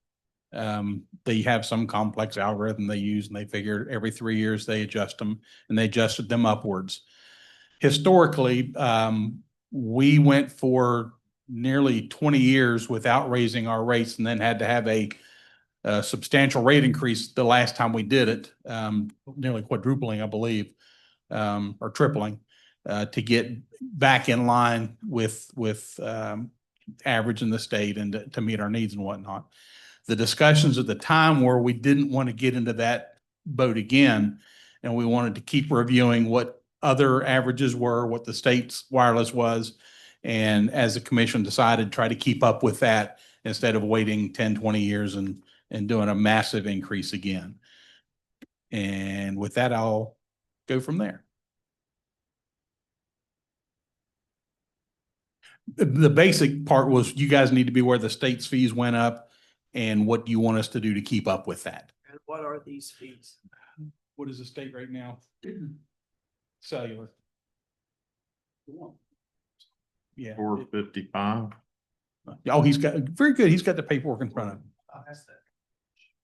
They have some complex algorithm they use and they figure every 3 years they adjust them and they adjusted them upwards. Historically, we went for nearly 20 years without raising our rates and then had to have a substantial rate increase the last time we did it, nearly quadrupling, I believe, or tripling, to get back in line with average in the state and to meet our needs and whatnot. The discussions at the time were we didn't want to get into that boat again, and we wanted to keep reviewing what other averages were, what the state's wireless was, and as the commission decided, try to keep up with that instead of waiting 10, 20 years and doing a massive increase again. And with that, I'll go from there. The basic part was you guys need to be where the state's fees went up and what do you want us to do to keep up with that? And what are these fees? What is the state right now? Cellular. Yeah. 455 Oh, he's got, very good. He's got the paperwork in front of him.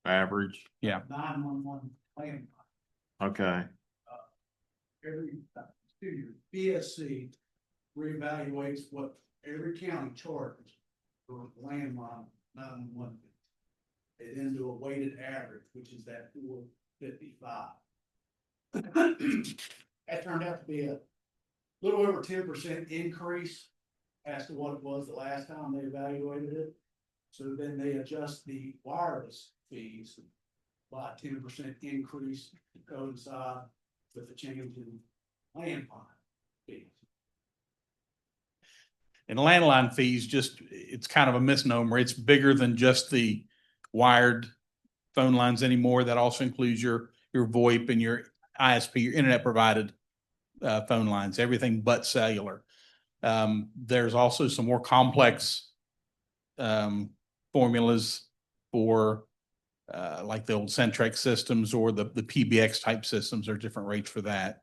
average. Yeah. 911 plan. Okay, Every 2 years, BSC reevaluates what every county charges for landline 911. They then do a weighted average, which is that 455. That turned out to be a little over 10% increase as to what it was the last time they evaluated it. So then they adjust the wireless fees by 10% increase to coincide with the change in landline fees. And landline fees, just, it's kind of a misnomer. It's bigger than just the wired phone lines anymore. That also includes your VoIP and your ISP, your internet provided phone lines, everything but cellular. There's also some more complex formulas for like the old Centrex systems or the PBX type systems are different rates for that.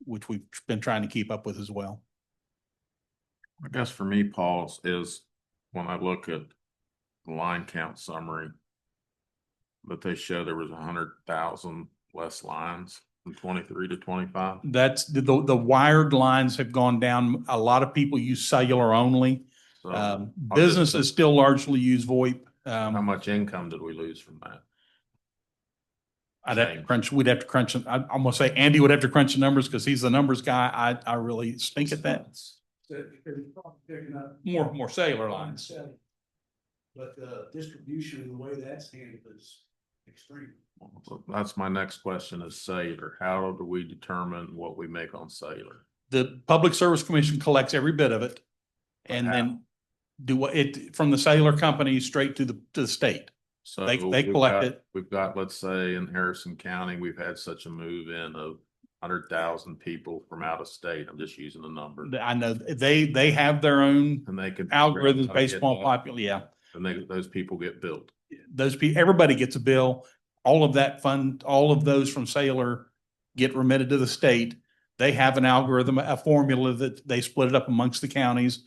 Which we've been trying to keep up with as well. I guess for me, Paul, is when I look at the line count summary, that they show there was 100,000 less lines from 23 to 25. That's the wired lines have gone down. A lot of people use cellular only. So I'll Businesses still largely use VoIP. how much income did we lose from that? I'd have to crunch, we'd have to crunch, I'm gonna say Andy would have to crunch the numbers because he's the numbers guy. I really stink at that. More cellular lines. But the distribution, the way that's handled is extreme. That's my next question is cellular. How do we determine what we make on cellular? The Public Service Commission collects every bit of it. And then do what it from the cellular company straight to the state. So They we've collect got- it. We've got, let's say in Harrison County, we've had such a move in of 100,000 people from out of state. I'm just using the number. I know they have their own And they could. algorithms based on popular, yeah. And those people get billed. Everybody gets a bill. All of that fund, all of those from cellular get remitted to the state. They have an algorithm, a formula that they split it up amongst the counties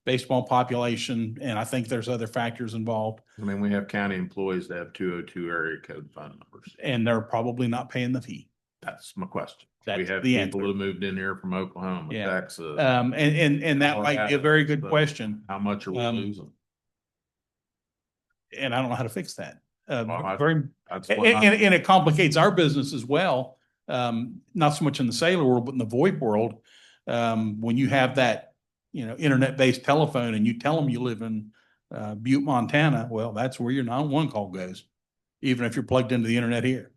based on population. And I think there's other factors involved. I mean, we have county employees that have 202 area code phone numbers. And they're probably not paying the fee. That's my question. We That's have the people answer. that moved in here from Oklahoma, Yeah. Texas. And that might be a very good But question. How much are we losing? And I don't know how to fix that. Well, Very, That's and, what I- and it complicates our business as well. Not so much in the cellular world, but in the VoIP world. When you have that, internet-based telephone and you tell them you live in Butte, Montana, well, that's where your 911 call goes, even if you're plugged into the internet here.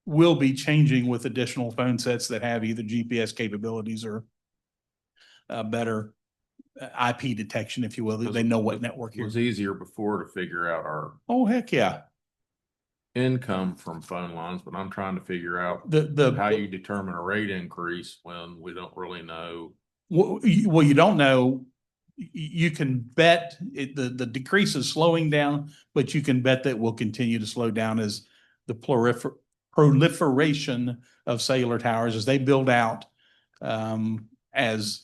Will be changing with additional phone sets that have either GPS capabilities or better IP detection, if you will. They know what network It you're. was easier before to figure out our Oh, heck yeah. income from phone lines, but I'm trying to figure out The how you determine a rate increase when we don't really know. well, you don't know. You can bet the decrease is slowing down, but you can bet that will continue to slow down as the proliferation of cellular towers as they build out, as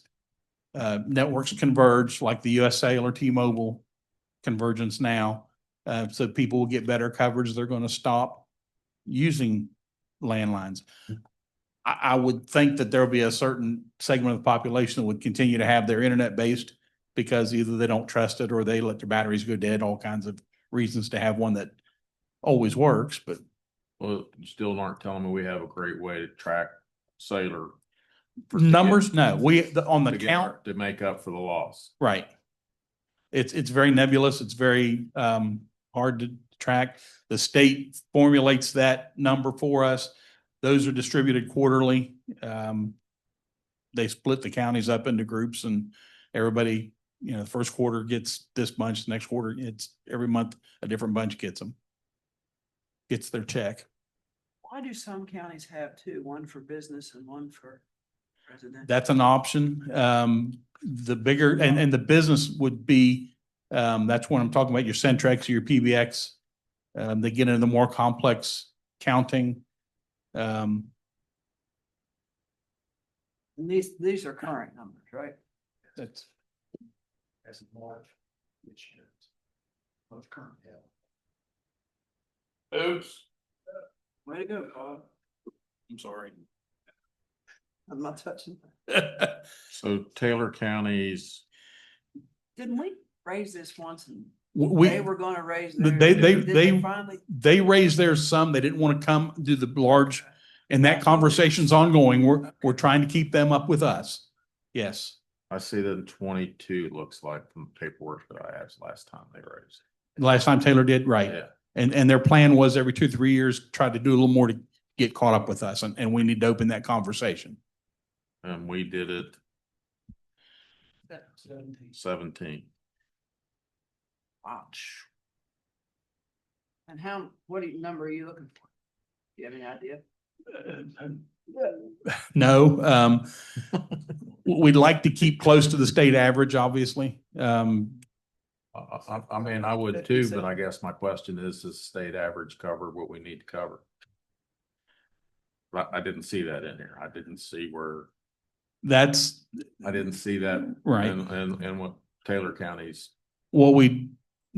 networks converge, like the US Cellular T-Mobile convergence now. So people will get better coverage. They're going to stop using landlines. I would think that there'll be a certain segment of the population that would continue to have their internet based because either they don't trust it or they let their batteries go dead, all kinds of reasons to have one that always works, but Well, you still aren't telling me we have a great way to track cellular. numbers, no, on the to get- count, To make up for the loss. right. It's very nebulous. It's very hard to track. The state formulates that number for us. Those are distributed quarterly. They split the counties up into groups and everybody, the first quarter gets this bunch, the next quarter, it's every month, a different bunch gets their check. Why do some counties have two, one for business and one for residential? That's an option. The bigger, and the business would be, that's what I'm talking about, your Centrex or your PBX. They get into the more complex counting. And these are current numbers, right? That's, As of March this year. Most current, yeah. Oops. Way to go, Bob. I'm sorry. I'm not touching. So Taylor County's, Didn't we raise this once and We, they were gonna raise they- theirs? they- Did they- finally? they raised theirs some, they didn't want to come do the large, and that conversation's ongoing. We're trying to keep them up with us. Yes. I see that in 22 looks like from the paperwork that I asked last time they raised. Last time Taylor did, right. Yeah. And their plan was every 2-3 years, try to do a little more to get caught up with us, and we need to open that conversation. And we did it 17. 17. Ouch. And what number are you looking for? you have any idea? No, we'd like to keep close to the state average, obviously. I mean, I would too, but I guess my question is, does state average cover what we need to cover? I didn't see that in here. I didn't see where, That's I didn't see that. right. And what Taylor County's, What we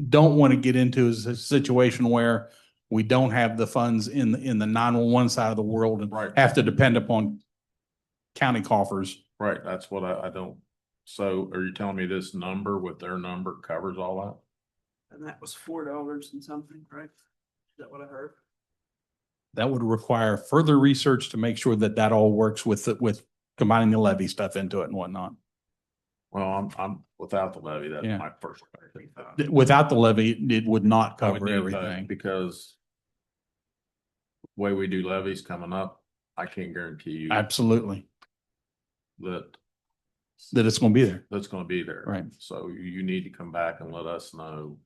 don't want to get into is a situation where we don't have the funds in the 911 side of the world and right, have to depend upon county coffers. right, that's what I don't. So are you telling me this number with their number covers all that? And that was $4 and something, right? Is that what I heard? That would require further research to make sure that that all works with combining the levy stuff into it and whatnot. Well, I'm without the levy. That's Yeah. my first question. Without the levy, it would not I would cover need that everything. because the way we do levies coming up, I can't guarantee you Absolutely. that That it's going to be there. that's going to be there. Right. So you need to come back and let us know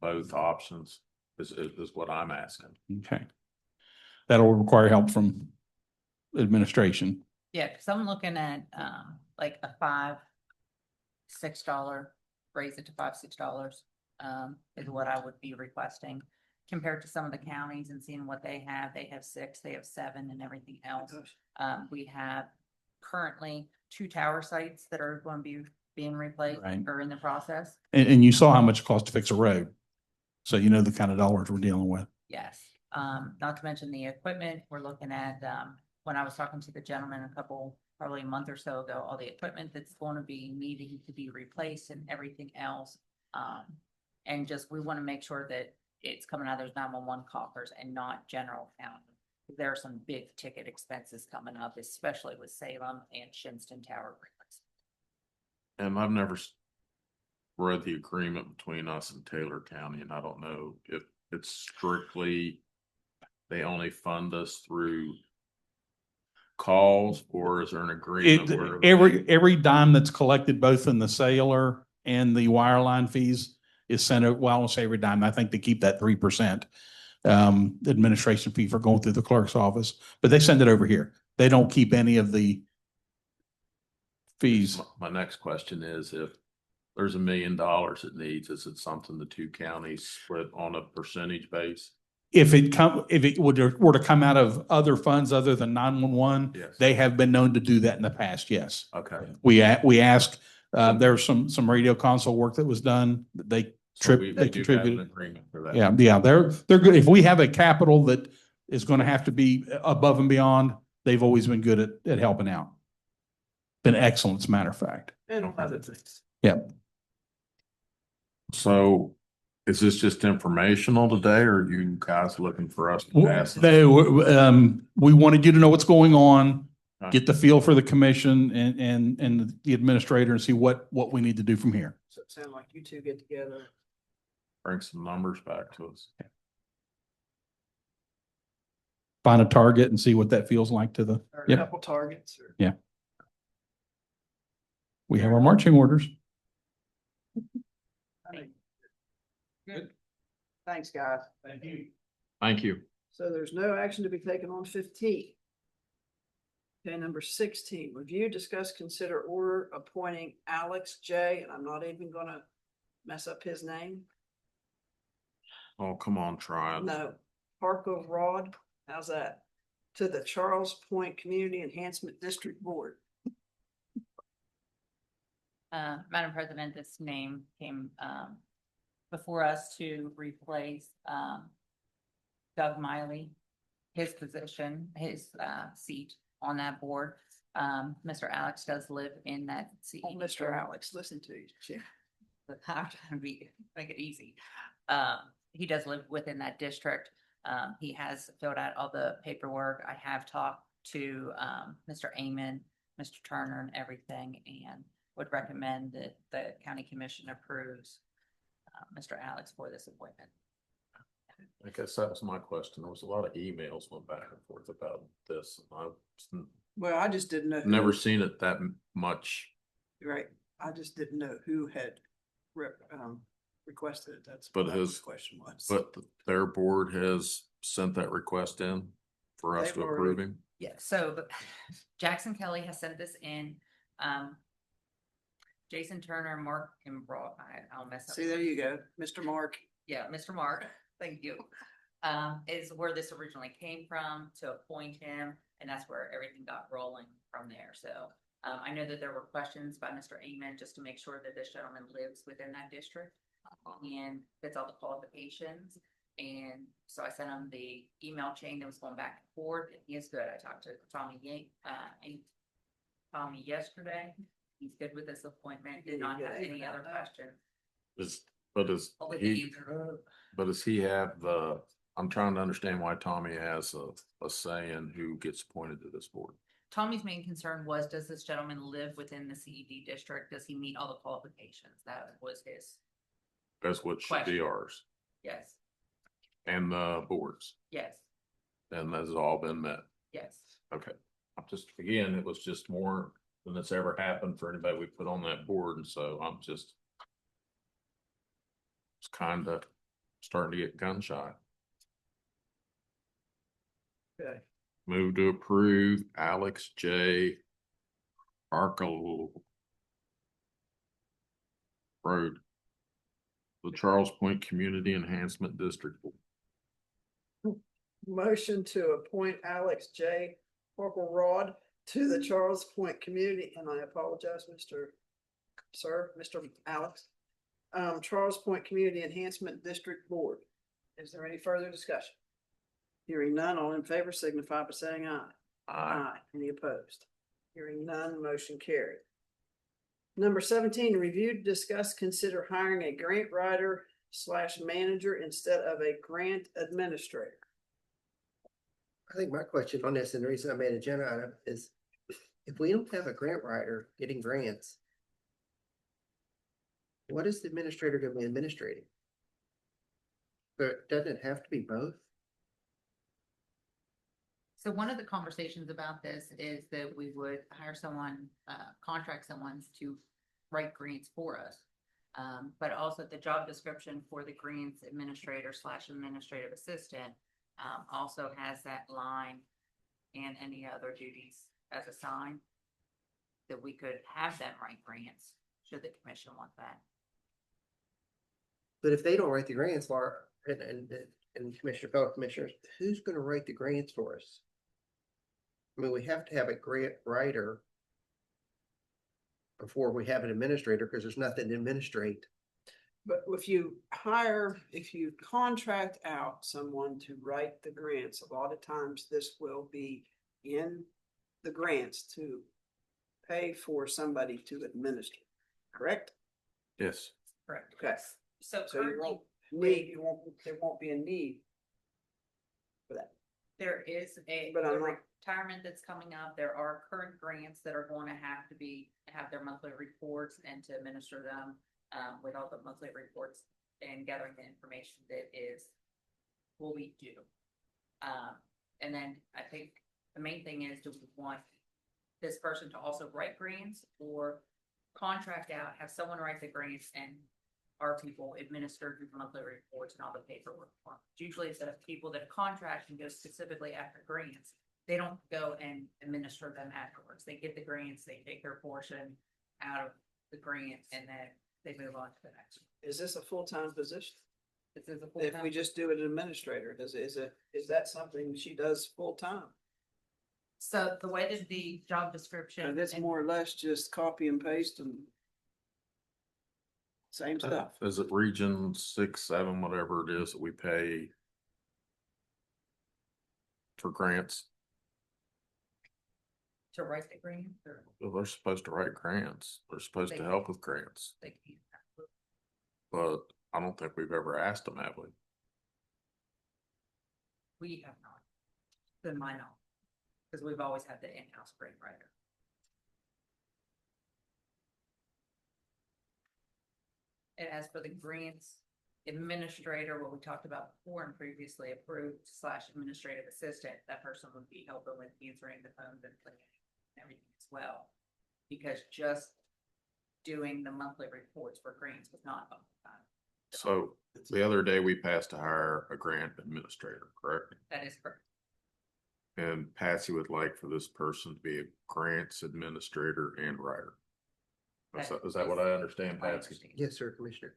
both options is what I'm asking. Okay. That'll require help from administration. Yeah, because I'm looking at like a $5-6, raise it to $5-6 is what I would be requesting compared to some of the counties and seeing what they have. They have 6, they have 7 and everything else. We have currently 2 tower sites that are going to be being replaced Right. or in the process. And you saw how much it costs to fix a road. So you know the kind of dollars we're dealing with. Yes, not to mention the equipment, we're looking at, when I was talking to the gentleman probably a month or so ago, all the equipment that's going to be needing to be replaced and everything else. And just, we want to make sure that it's coming out of those 911 coffers and not general county. There are some big ticket expenses coming up, especially with Salem and Shinston Tower. And I've never read the agreement between us and Taylor County, and I don't know if it's strictly they only fund us through calls, or is there an agreement where Every dime that's collected both in the cellular and the wireline fees is sent out. Well, I won't say every dime. I think they keep that 3% administration fee for going through the clerk's office, but they send it over here. They don't keep any of the fees. My next question is, if there's $1 million it needs, is it something the two counties split on a percentage base? If it were to come out of other funds other than 911, Yes. they have been known to do that in the past. Yes. Okay. We asked, there was some radio console work that was done. They So we do have an contributed. agreement for that. Yeah, they're good. If we have a capital that is going to have to be above and beyond, they've always been good at helping out. Been excellent, as a matter of fact. And other things. Yeah. So is this just informational today, or are you guys looking for us to pass? We wanted you to know what's going on, Okay. get the feel for the commission and the administrator and see what we need to do from here. So it sounds like you two get together. Bring some numbers back to us. Find a target and see what that feels like to the, Or a Yep. couple targets or. we have our marching orders. Good. Thanks, guys. Thank you. Thank you. So there's no action to be taken on 15. Okay, number 16, review, discuss, consider order appointing Alex J. And I'm not even gonna mess up his name. Oh, come on, try it. No, Parko Rod, how's that? To the Charles Point Community Enhancement District Board. Madam President, this name came before us to replace Doug Miley, his position, his seat on that board. Mr. Alex does live in that seat. Oh, Mr. Alex, listen to you. Yeah. But I'm trying to make it easy. He does live within that district. He has filled out all the paperwork. I have talked to Mr. Amen, Mr. Turner and everything, and would recommend that the county commission approves Mr. Alex for this appointment. I guess that was my question. There was a lot of emails went back and forth about this. I've Well, I just didn't know. who- never seen it that much. Right, I just didn't know who had requested it. That's But what his- the question was. But their board has sent that request in. for us They've to already- approve him? Yeah, so Jackson Kelly has sent this in. Jason Turner, Mark Kimbrough, I'll mess up. See, there you go, Mr. Mark. Yeah, Mr. Mark, thank you. Is where this originally came from to appoint him, and that's where everything got rolling from there. So I know that there were questions by Mr. Amen just to make sure that this gentleman lives within that district and fits all the qualifications. And so I sent him the email chain that was going back and forth, and he is good. I talked to Tommy yesterday. He's good with this appointment, did not have any other questions. Does he have the, I'm trying to understand why Tommy has a say in who gets appointed to this board. Tommy's main concern was, does this gentleman live within the CED district? Does he meet all the qualifications? That was his, That's what should be Question. ours yes, and the boards. yes, And that's all been met. yes. Okay. I'm just, again, it was just more than it's ever happened for anybody we put on that board. And so I'm just, it's kind of starting to get gun shy. Okay. Move to approve Alex J. Arkle Road, the Charles Point Community Enhancement District. Motion to appoint Alex J. Rod to the Charles Point Community, and I apologize, Mr. Alex. Charles Point Community Enhancement District Board. Is there any further discussion? Hearing none, all in favor signify by saying aye. Any opposed? Hearing none, motion carried. Number 17, review, discuss, consider hiring a grant writer / manager instead of a grant administrator. I think my question on this, and the reason I made an agenda item is, if we don't have a grant writer getting grants, what is the administrator gonna be administrating? But doesn't it have to be both? So one of the conversations about this is that we would hire someone, contract someone to write grants for us. But also the job description for the grants administrator / administrative assistant also has that line and any other duties as assigned that we could have them write grants, should the commission want that. But if they don't write the grants, Laura, and fellow commissioners, who's gonna write the grants for us? I mean, we have to have a grant writer before we have an administrator, because there's nothing to administrate. But if you contract out someone to write the grants, a lot of times this will be in the grants to pay for somebody to administer, correct? Yes. Correct. Okay. So So currently, there won't be a need for that. there is But I'm the not- retirement that's coming up. There are current grants that are going to have their monthly reports and to administer them with all the monthly reports and gathering the information that will be due. And then I think the main thing is, do we want this person to also write grants or contract out, have someone write the grants and our people administer the monthly reports and all the paperwork? Usually it's the people that contract and go specifically after grants. They don't go and administer them afterwards. They get the grants, they take their portion out of the grant, and then they move on to the next one. Is this a full-time position? This is a If we full-time. just do it administrator, is that something she does full-time? So the way that the job description. And it's and- more or less just copy and paste and same stuff. Is it region 6, 7, whatever it is that we pay for grants? To write the grant, or Well, they're supposed to write grants. They're supposed to They- help with grants, they can. but I don't think we've ever asked them, have we? We have not, been my knowledge, because we've always had the in-house grant writer. And as for the grants administrator, what we talked about before and previously approved / administrative assistant, that person would be helping with answering the phones and everything as well. Because just doing the monthly reports for grants was not all the time. So the other day we passed to hire a grant administrator, correct? That is correct. And Patsy would like for this person to be a grants administrator and writer. Is that what I understand, Patsy? Yes, sir, Commissioner.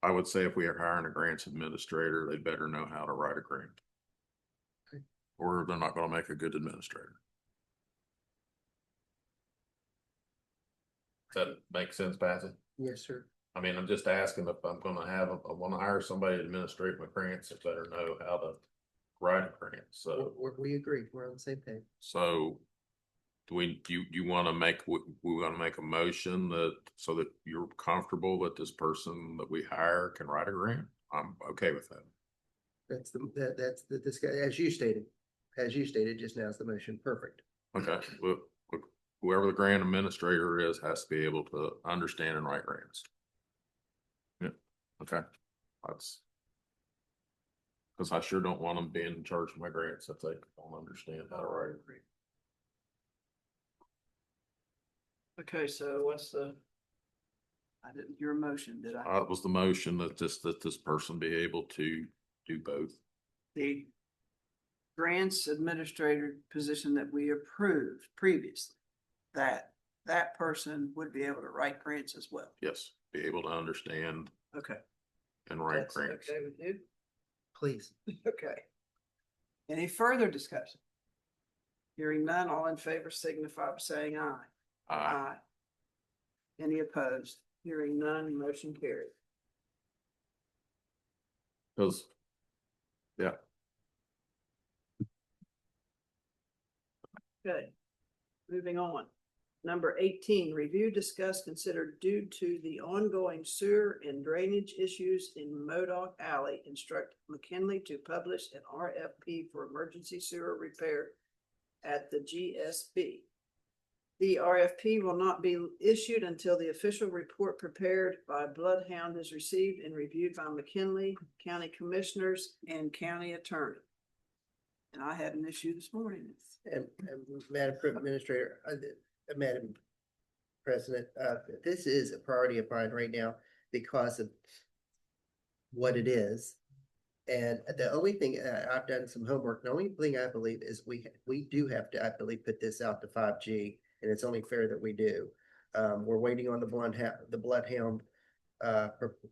I would say if we are hiring a grants administrator, they better know how to write a grant. Okay. Or they're not gonna make a good administrator. Does that make sense, Patsy? Yes, sir. I mean, I'm just asking if I'm gonna I wanna hire somebody to administrate my grants, they better know how to write a grant, so. We agree. We're on the same page. So do you wanna make, we wanna make a motion that, so that you're comfortable that this person that we hire can write a grant? I'm okay with that. That's this guy, as you stated just now is the motion. Perfect. Okay, well, whoever the grant administrator is has to be able to understand and write grants. Yeah, okay, that's. Cause I sure don't want them being in charge of my grants if they don't understand how to write a grant. Okay, so what's I didn't hear a motion, did I? That was the motion that this person be able to do both. The grants administrator position that we approved previously, that person would be able to write grants as well. Yes, be able to understand Okay. and write That's grants. okay with you? Please. Okay. Any further discussion? Hearing none, all in favor signify by saying aye. Any opposed? Hearing none, motion carried. Cause, yeah, Good. Moving on. Number 18, review, discuss, consider due to the ongoing sewer and drainage issues in Modoc Alley, instruct McKinley to publish an RFP for emergency sewer repair at the GSB. The RFP will not be issued until the official report prepared by Bloodhound is received and reviewed by McKinley, county commissioners, and county attorney. And I had an issue this morning. And Madam Administrator, Madam President, this is a priority of mine right now because of what it is. And the only thing, I've done some homework, the only thing I believe is we do have to, I believe, put this out to 5G, and it's only fair that we do. We're waiting on the Bloodhound,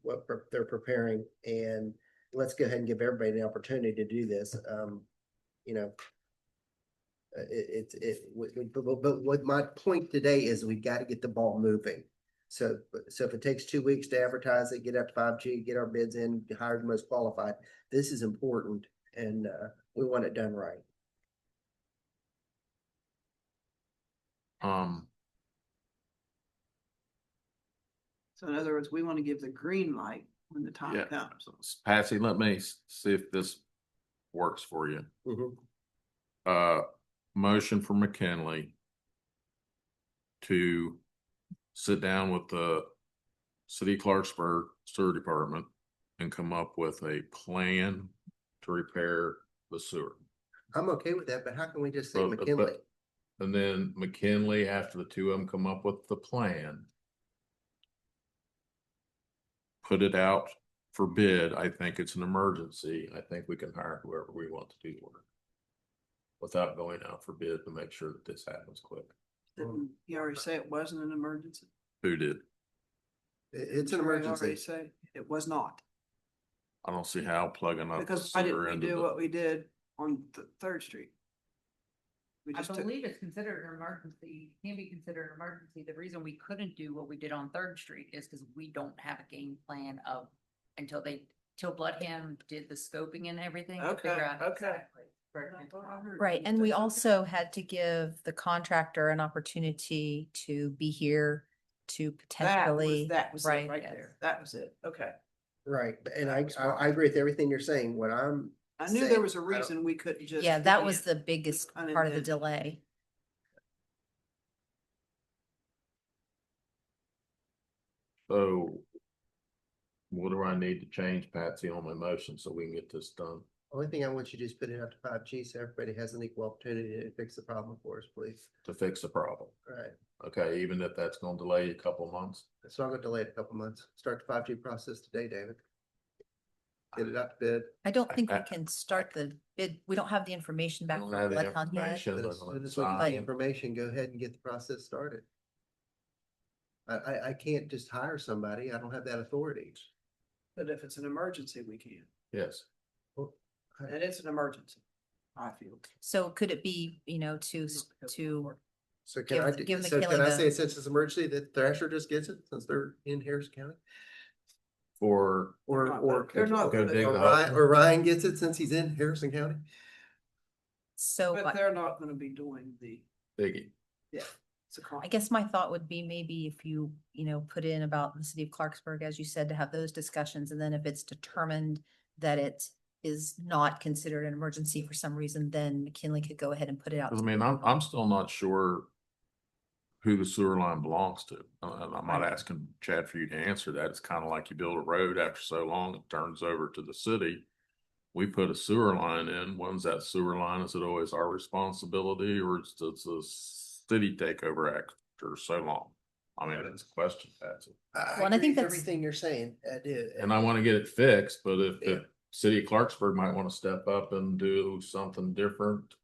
what they're preparing, and let's go ahead and give everybody the opportunity to do this. You know, but what my point today is we've got to get the ball moving. So if it takes 2 weeks to advertise it, get up to 5G, get our bids in, hire the most qualified, this is important, and we want it done right. So in other words, we want to give the green light when the time yeah. comes. Patsy, let me see if this works for you. Motion for McKinley to sit down with the city of Clarksburg sewer department and come up with a plan to repair the sewer. I'm okay with that, but how can we just say But- McKinley? And then McKinley, after the two of them come up with the plan, put it out for bid. I think it's an emergency. I think we can hire whoever we want to do the work without going out for bid to make sure that this happens quick. Didn't you already say it wasn't an emergency? Who did? It's an Didn't you already emergency. say it was not, I don't see how plugging up. because the why didn't sewer we into do the- what we did on Third Street? We I just took, believe it's considered an emergency, can be considered an emergency. The reason we couldn't do what we did on Third Street is because we don't have a game plan of, till Bloodhound did the scoping and everything. to figure Okay, out okay. exactly where it came Right, and we also had to give the contractor an opportunity to be here to potentially. that was it right, right yes. there. That was it. Okay. Right, and I agree with everything you're saying. What I'm I knew saying, there was a I don't- reason we couldn't just. Yeah, that do was it. the biggest part of the Unintended. delay. So what do I need to change, Patsy, on my motion so we can get this done? Only thing I want you to do is put it out to 5G so everybody has an equal opportunity to fix the problem for us, please. To fix the problem? Right. Okay, even if that's gonna delay a couple months? It's not gonna delay it a couple months. Start the 5G process today, David. get it out to bid. I don't think we I- can start the bid. We don't have the information back Don't from have the Bloodhound yet. information, But but as soon let's as we get the sign. information, go ahead and get the process started. I can't just hire somebody. I don't have that authority. But if it's an emergency, we can. Yes. And it's an emergency, I feel. So could it be, to So can I, Give so McKinley can I the- say since it's emergency that Thrasher just gets it since they're in Harrison County? For, Or They're not Go gonna- dig or the Ryan, hole. or Ryan gets it since he's in Harrison County? so But they're not gonna be doing the, Diggy. it's a con. I guess my thought would be maybe if you, put in about the city of Clarksburg, as you said, to have those discussions, and then if it's determined that it is not considered an emergency for some reason, then McKinley could go ahead and put it out. 'Cause I to mean, bid. I'm still not sure who the sewer line belongs to. And I'm not asking Chad for you to answer that. It's kind of like you build a road after so long, it turns over to the city. We put a sewer line in. When's that sewer line? Is it always our responsibility or does the city take over after so long? I mean, it's a question, Patsy. Well, and I agree think with that's- everything you're saying. I do. And I want to get it fixed, but if Yeah. the city of Clarksburg might want to step up and do something different.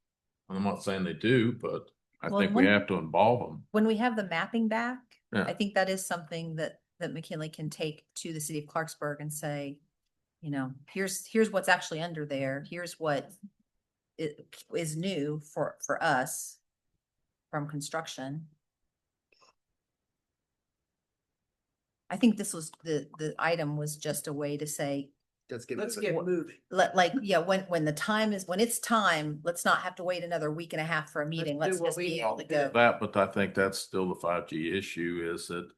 I'm not saying they do, but I Well, think we when- have to involve them. When we have the mapping back, Yeah. I think that is something that McKinley can take to the city of Clarksburg and say, here's what's actually under there. Here's what is new for us from construction. I think this was, the item was just a way to say, Let's get Let's moving. get moving. when it's time, let's not have to wait another week and a half for a meeting. do Let's what just we be need able to to do. go. That, but I think that's still the 5G issue is that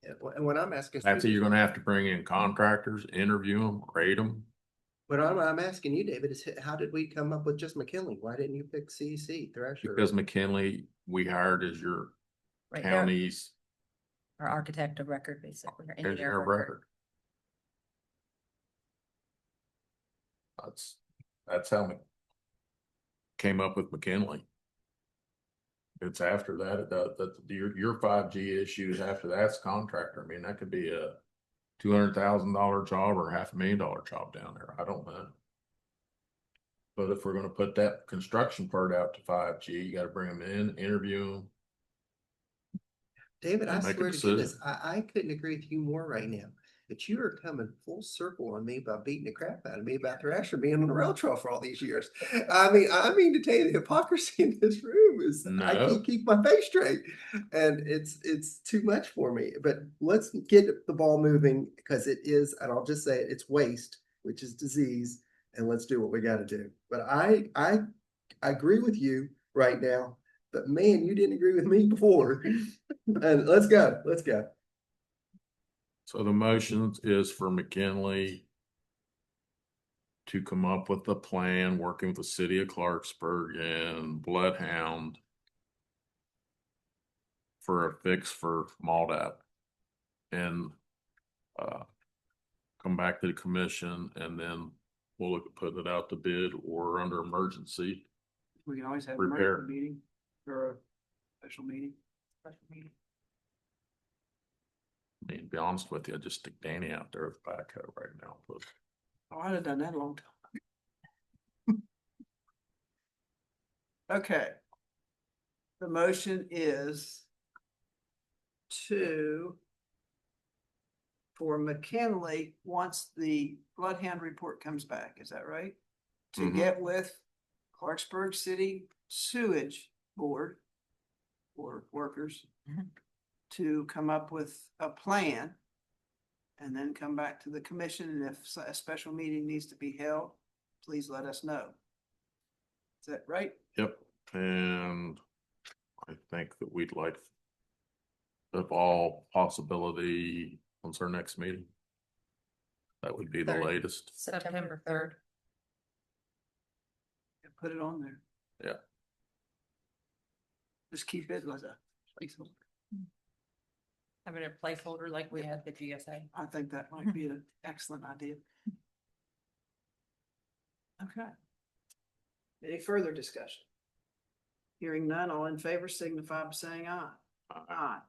Yeah, and what I'm asking. Patsy, you're gonna have to bring in contractors, interview them, rate them. What I'm asking you, David, is how did we come up with just McKinley? Why didn't you pick CEC, Thrasher? Because McKinley, we hired as your Right, they're county's, our architect of record, basically, or as engineer your of record. record. That's how we came up with McKinley. It's after that, that your 5G issues after that's contractor. I mean, that could be a $200,000 job or $500,000 job down there. I don't know. But if we're gonna put that construction part out to 5G, you gotta bring them in, interview them. David, I and make a swear to goodness, decision. I couldn't agree with you more right now. But you are coming full circle on me by beating the crap out of me about Thrasher being on the rail trail for all these years. I mean to tell you the hypocrisy in this room is I No. can't keep my face straight. And it's too much for me. But let's get the ball moving because it is, and I'll just say it, it's waste, which is disease, and let's do what we gotta do. But I agree with you right now, but man, you didn't agree with me before. And let's go. So the motion is for McKinley to come up with a plan, working with the city of Clarksburg and Bloodhound for a fix for MALDAP. And come back to the commission and then we'll look at putting it out to bid or under emergency. We can always have a Repair. emergency meeting or a special meeting. I mean, to be honest with you, I just stick Danny out there with a backhoe right now. But Oh, I'd have done that a long time. Okay. The motion is for McKinley, once the Bloodhound report comes back, is that right? To Mhm. get with Clarksburg City Sewage Board or workers Mhm. to come up with a plan and then come back to the commission, and if a special meeting needs to be held, please let us know. Is that right? Yep, and I think that we'd like of all possibility, when's our next meeting? That would be the Third. latest. September 3rd. Put it on there. Yeah. Just keep it as a placeholder. Having a placeholder like we had the GSA. I think that might be an excellent idea. Okay. Any further discussion? Hearing none, all in favor signify by saying aye. Aye.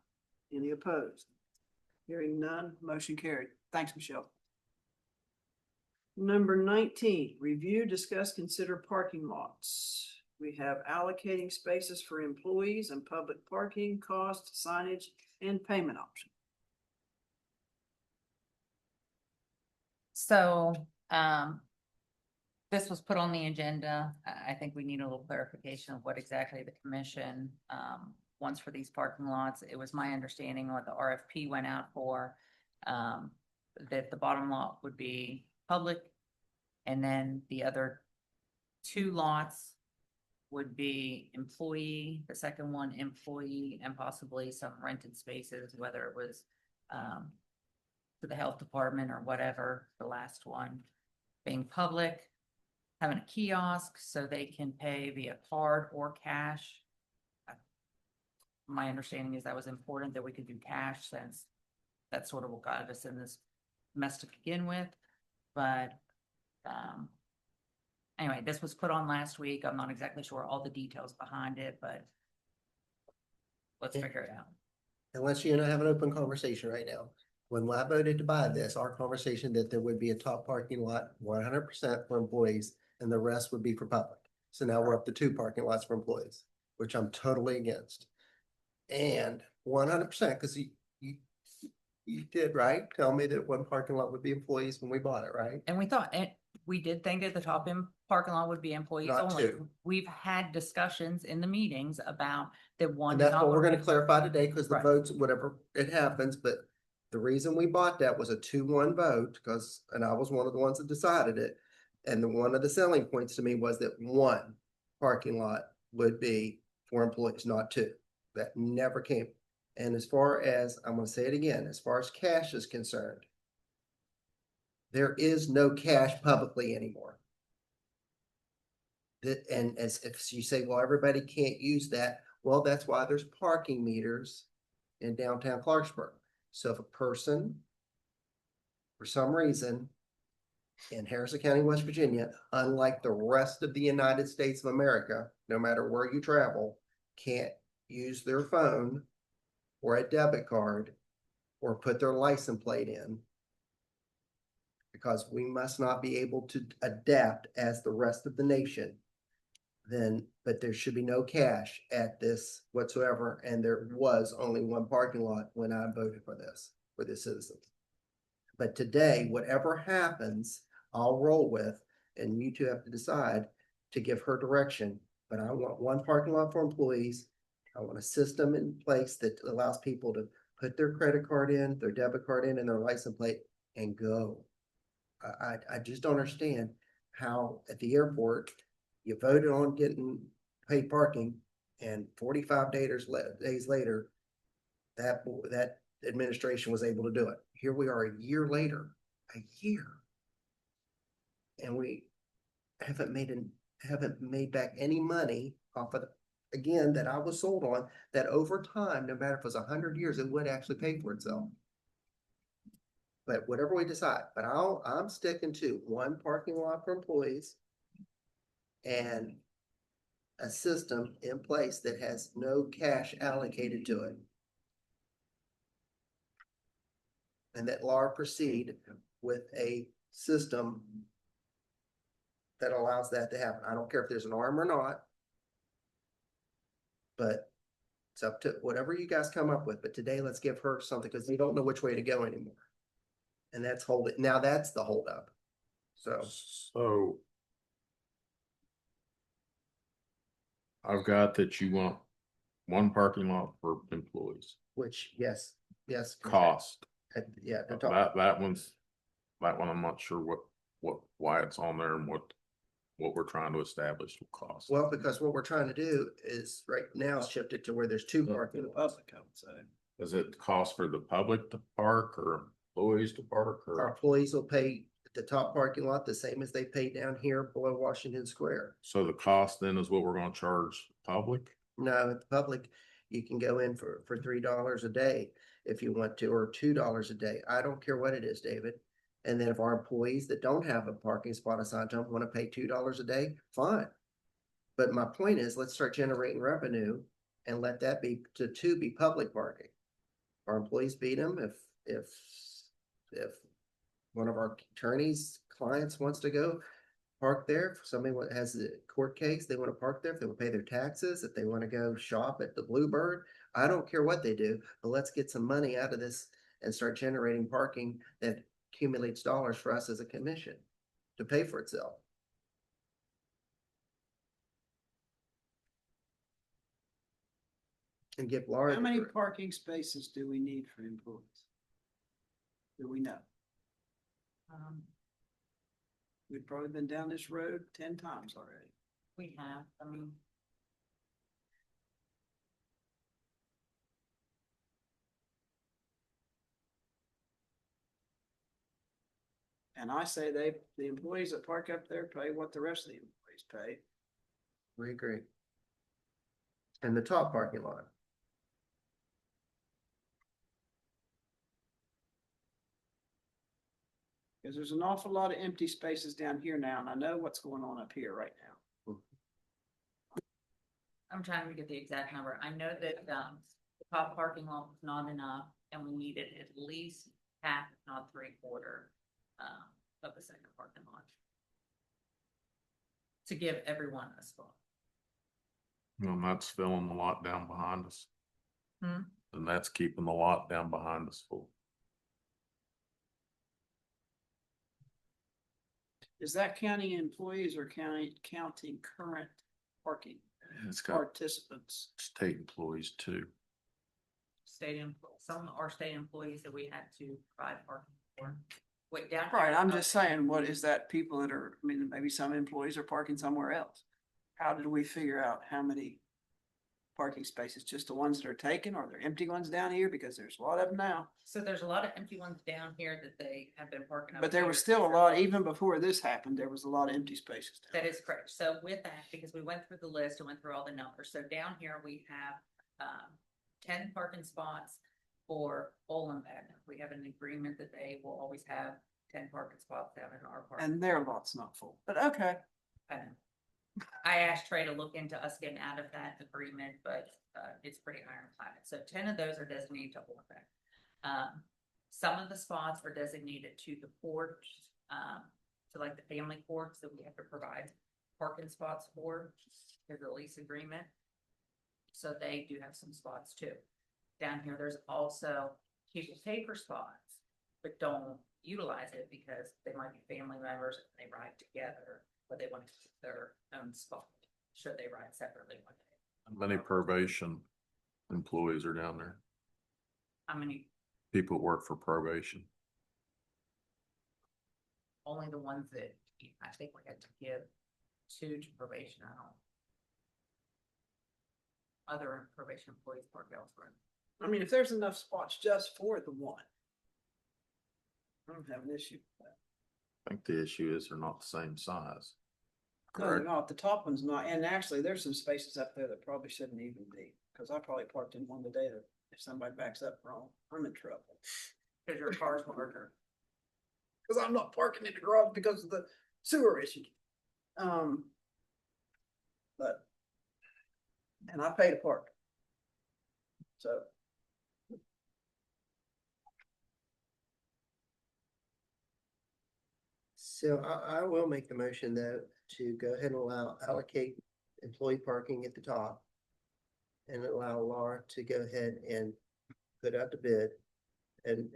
Any opposed? Hearing none, motion carried. Thanks, Michelle. Number 19, review, discuss, consider parking lots. We have allocating spaces for employees and public parking, cost, signage, and payment option. So, this was put on the agenda. I think we need a little clarification of what exactly the commission, wants for these parking lots. It was my understanding what the RFP went out for, that the bottom lot would be public. And then the other two lots would be employee, the second one employee, and possibly some rented spaces, whether it was, to the health department or whatever, the last one being public, having a kiosk so they can pay via card or cash. My understanding is that was important that we could do cash since that's sort of what got us in this mess to begin with. But anyway, this was put on last week. I'm not exactly sure all the details behind it, but let's figure it out. Unless you and I have an open conversation right now. When I voted to buy this, our conversation that there would be a top parking lot, 100% for employees, and the rest would be for public. So now we're up to 2 parking lots for employees, which I'm totally against. And 100%, because you did, right? Tell me that 1 parking lot would be employees when we bought it, right? And we thought, and we did think that the top end parking lot would be employees Not only. 2. We've had discussions in the meetings about that one. And is that's not what we're gonna gonna clarify today, because the Right. votes, whatever it happens, but the reason we bought that was a 2-1 vote, because, and I was one of the ones that decided it. And one of the selling points to me was that 1 parking lot would be for employees, not 2. That never came. And as far as, I'm gonna say it again, as far as cash is concerned, there is no cash publicly anymore. And as if you say, well, everybody can't use that, well, that's why there's parking meters in downtown Clarksburg. So if a person, for some reason, in Harrison County, West Virginia, unlike the rest of the United States of America, no matter where you travel, can't use their phone or a debit card or put their license plate in, because we must not be able to adapt as the rest of the nation, then, but there should be no cash at this whatsoever. And there was only 1 parking lot when I voted for this, for the citizens. But today, whatever happens, I'll roll with, and you two have to decide to give her direction. But I want 1 parking lot for employees. I want a system in place that allows people to put their credit card in, their debit card in, and their license plate and go. I just don't understand how at the airport you voted on getting paid parking, and 45 days later, that administration was able to do it. Here we are a year later, and we haven't made back any money off of, again, that I was sold on, that over time, no matter if it was 100 years, it would actually pay for itself. But whatever we decide, but I'm sticking to 1 parking lot for employees and a system in place that has no cash allocated to it. And that Laura proceed with a system that allows that to happen. I don't care if there's an arm or not, but it's up to whatever you guys come up with. But today, let's give her something, because we don't know which way to go anymore. And that's now that's the holdup. So I've got that you want 1 parking lot for employees. which, yes. Cost. Yeah. the top. That one I'm not sure why it's on there and what we're trying to establish will cost. Well, because what we're trying to do is right now shift it to where there's 2 parking lots. Does it cost for the public to park or employees to park, Our or employees will pay the top parking lot the same as they pay down here below Washington Square. so the cost then is what we're gonna charge public? No, at the public, you can go in for $3 a day if you want to, or $2 a day. I don't care what it is, David. And then if our employees that don't have a parking spot assigned to them want to pay $2 a day, fine. But my point is, let's start generating revenue and let that be be public parking. Our employees beat them if one of our attorneys clients wants to go park there, if somebody has a court case, they want to park there, if they will pay their taxes, if they want to go shop at the Bluebird. I don't care what they do, but let's get some money out of this and start generating parking that accumulates dollars for us as a commission to pay for itself. And give Laura. How many parking spaces do we need for employees? Do we know? We've probably been down this road 10 times already. We have, I mean. And I say the employees that park up there pay what the rest of the employees pay. We agree. And the top parking lot. Because there's an awful lot of empty spaces down here now, and I know what's going on up here right now. I'm trying to get the exact number. I know that, the top parking lot was not enough and we needed at least half, if not 3/4, of the second parking lot. To give everyone a spot. And that's filling the lot down behind us. Hmm. And that's keeping the lot down behind us full. Is that counting employees or counting current parking It's got participants? state employees too. Some are state employees that we had to provide parking for. Wait, down. Right, I'm just saying, what is that people that are, I mean, maybe some employees are parking somewhere else. How did we figure out how many parking spaces? Just the ones that are taken, or there empty ones down here? Because there's a lot of them now. So there's a lot of empty ones down here that they have been parking. But there was still a lot, even before this happened, there was a lot of empty spaces. That is correct. So with that, because we went through the list and went through all the numbers, so down here we have 10 parking spots for Olenbeck. We have an agreement that they will always have 10 parking spots down in our park. And their lot's not full, but okay. I asked Trey to look into us getting out of that agreement, but it's pretty ironclad. So 10 of those are designated to Olenbeck. Some of the spots are designated to the courts, to like the family courts that we have to provide parking spots for. There's a lease agreement. So they do have some spots too. Down here, there's also people pay for spots, but don't utilize it because they might be family members and they ride together, but they want to keep their own spot. Should they ride separately one day? How many probation employees are down there? How many? People that work for probation. Only the ones that I think we had to give to probation. I don't. Other probation employees park elsewhere. I mean, if there's enough spots just for the one, I don't have an issue with that. I think the issue is they're not the same size. No, they're not. The top one's not. And actually, there's some spaces up there that probably shouldn't even be, because I probably parked in one today that if somebody backs up wrong, I'm in trouble. Because your car's larger. Because I'm not parking in the garage because of the sewer issue. But, and I pay to park. So. So I will make the motion though to go ahead and allocate employee parking at the top. And allow Laura to go ahead and put out the bid. And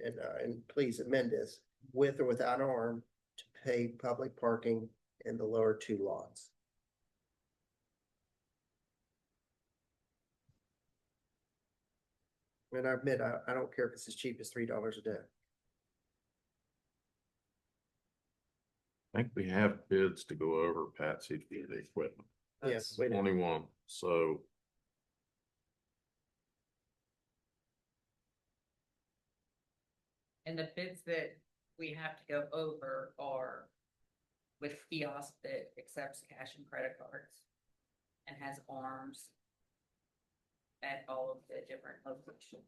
please amend this with or without an arm to pay public parking in the lower two lots. And I admit, I don't care if it's as cheap as $3 a day. I think we have bids to go over, Patsy, for the equipment. Yes, we do. 21, so. And the bids that we have to go over are with kiosk that accepts cash and credit cards and has arms at all of the different locations.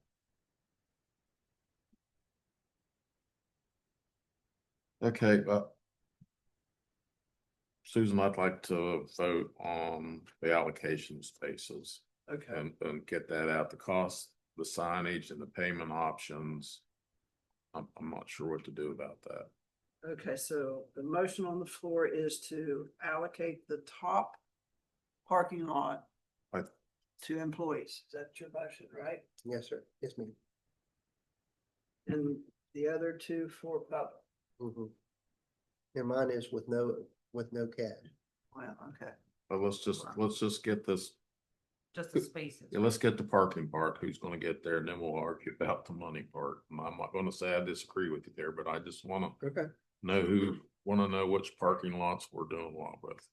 Okay, Susan, I'd like to vote on the allocation spaces. Okay. And get that out, the cost, the signage and the payment options. I'm not sure what to do about that. Okay, so the motion on the floor is to allocate the top parking lot Right. to employees. Is that your motion, right? Yes, sir. Yes, ma'am. And the other two for public. Mhm. And mine is with no cash. Well, okay. But let's just get this, Just the spaces. yeah, let's get the parking part, who's gonna get there, and then we'll argue about the money part. And I'm not gonna say I disagree with you there, but I just wanna Okay. wanna know which parking lots we're doing what with.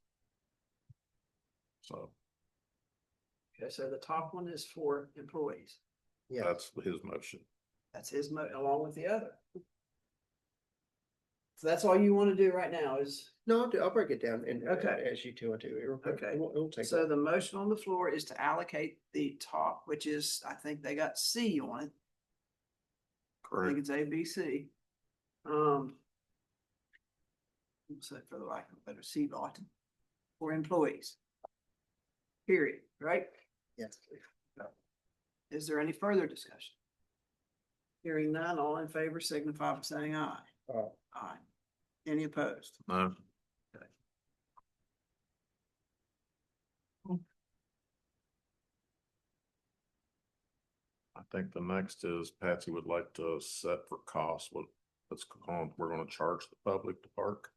So Okay, so the top one is for employees. Yeah. that's his motion. That's his along with the other. So that's all you want to do right now is, No, I'll break it down and Okay. as you two want to. Okay. We'll take so it. the motion on the floor is to allocate the top, which is, I think they got C on it. I think Correct. it's A, B, C. So for the lack of a better C lot for employees. Period, right? Yes. Is there any further discussion? Hearing none, all in favor signify by saying aye. Aye. Any opposed? No, I think the next is Patsy would like to set for cost, we're gonna charge the public to park.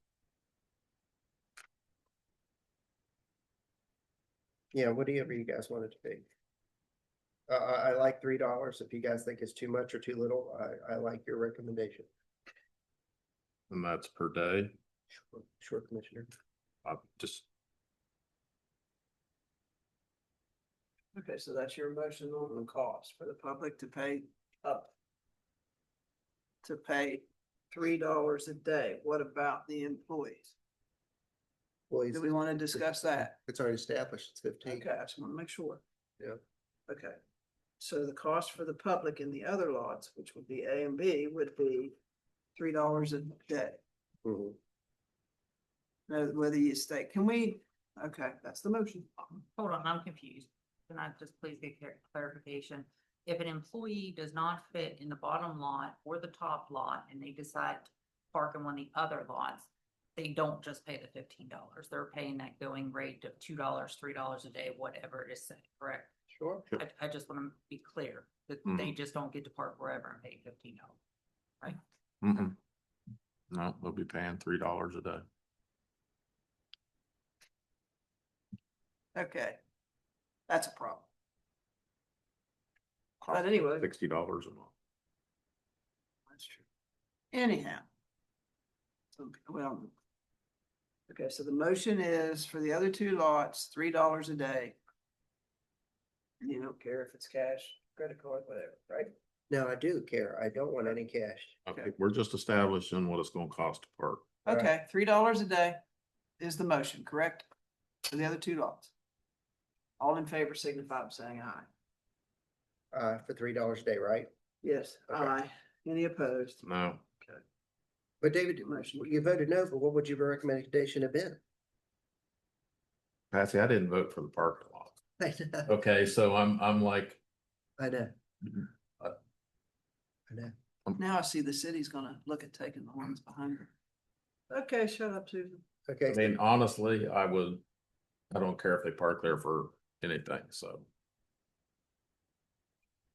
Yeah, whatever you guys want it to be. I like $3. If you guys think it's too much or too little, I like your recommendation. And that's per day. Sure, Commissioner. I just, Okay, so that's your motion on the cost for the public to pay up. To pay $3 a day. What about the employees? Please, Do we want to discuss that? it's already established. It's 15. Okay, I just want to make sure. Yeah. Okay, so the cost for the public in the other lots, which would be A and B, would be $3 a day. Mhm. Now, whether you stay, can we, okay, that's the motion. Hold on, I'm confused. Can I just please get clarification? If an employee does not fit in the bottom lot or the top lot and they decide to park in one of the other lots, they don't just pay the $15. They're paying that going rate of $2, $3 a day, whatever it is set, correct? Sure. I just want to be clear that they just don't get to park wherever and pay $15, right? mm-mm. No, they'll be paying $3 a day. Okay. That's a problem. But anyway. $60 a month. That's true. Anyhow. Well. Okay, so the motion is for the other two lots, $3 a day. And you don't care if it's cash, credit card, whatever, right? No, I do care. I don't want any cash. Okay, we're just establishing what it's gonna cost to park. Okay, $3 a day is the motion, correct? For the other two lots. All in favor signify by saying aye. For $3 a day, right? Yes, Okay. aye. Any opposed? No, But David, you voted no, but what would your recommendation have been? Patsy, I didn't vote for the parking lot. I know. Okay, so I'm like, I know. Uh, I know. Now I see the city's gonna look at taking the ones behind her. Okay, shut up, Susan. Okay. I mean, honestly, I don't care if they park there for anything, so.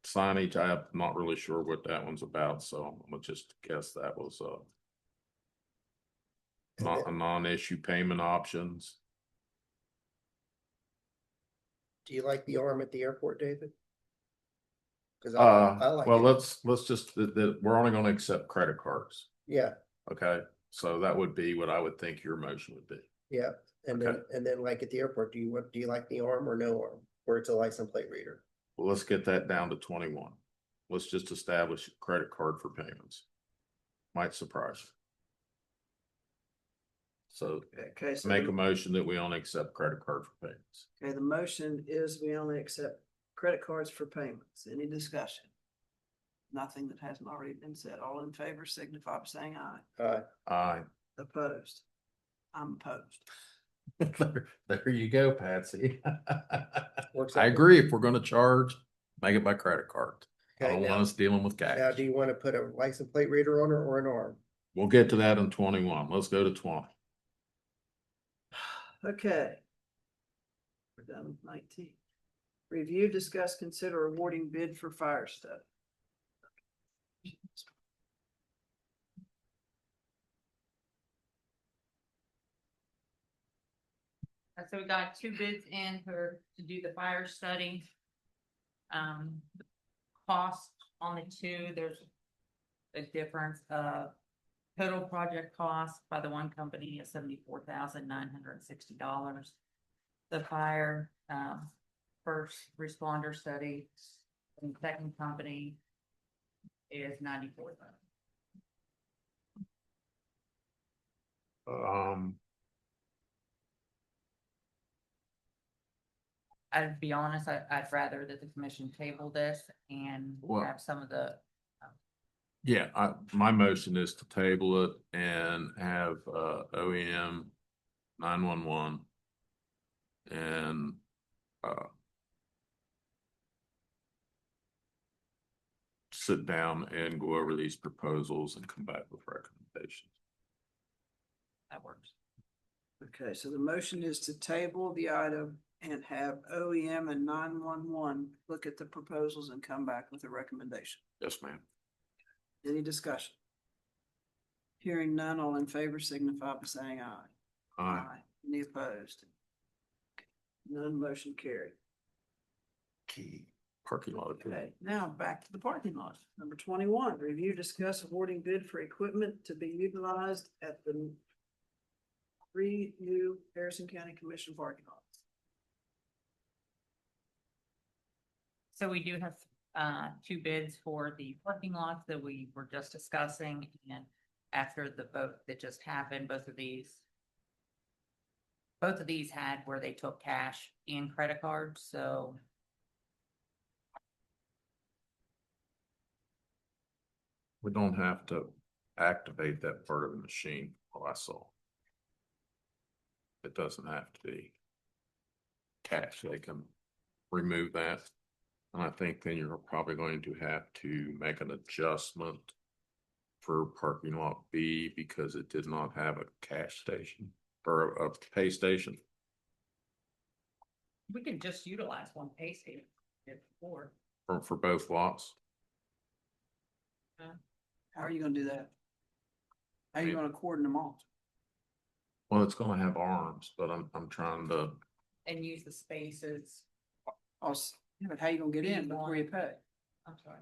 Signage, I'm not really sure what that one's about, so I'm gonna just guess that was, not a non-issue payment options. Do you like the arm at the airport, David? Cause I like Well, it. let's just, we're only gonna accept credit cards, Yeah, okay? So that would be what I would think your motion would be. yeah. And Okay. then like at the airport, do you like the arm or no arm? Where it's a license plate reader? Well, let's get that down to 21. Let's just establish a credit card for payments. Might surprise you. So Okay, so, make a motion that we only accept credit card for payments. okay, the motion is we only accept credit cards for payments. Any discussion? Nothing that hasn't already been said. All in favor signify by saying aye. Aye. Opposed? I'm opposed. There you go, Patsy. Works I out. agree. If we're gonna charge, make it by credit card. I Okay, don't now- want us dealing with Now, cash. do you want to put a license plate reader on it or an arm? We'll get to that in 21. Let's go to 20. Okay. We're done with 19. Review, discuss, consider awarding bid for fire stuff. So we got two bids in to do the fire study. The cost on the two, there's a difference of total project cost by the one company is $74,960. The fire, first responder study and second company is $94,000. I'd be honest, I'd rather that the commission table this and Well- have some of the, Yeah, my motion is to table it and have OEM 911 and sit down and go over these proposals and come back with recommendations. that works. Okay, so the motion is to table the item and have OEM and 911 look at the proposals and come back with a recommendation. Yes, ma'am. Any discussion? Hearing none, all in favor signify by saying aye. Aye. Any opposed? None, motion carried. Key parking lot. Okay, now back to the parking lot. Number 21, review, discuss awarding bid for equipment to be utilized at the 3 new Harrison County Commission parking lots. So we do have two bids for the parking lots that we were just discussing, and after the vote that just happened, both of these had where they took cash and credit cards, so We don't have to activate that part of the machine, well, I saw. It doesn't have to be cash, they can remove that. And I think then you're probably going to have to make an adjustment for parking lot B because it did not have a cash station or a pay station. we can just utilize one pay station before. For both lots. How are you gonna do that? How are you gonna coordinate them all? Well, it's gonna have arms, but I'm trying to, And use the spaces. Yeah, but how you gonna get in before you pay? I'm sorry.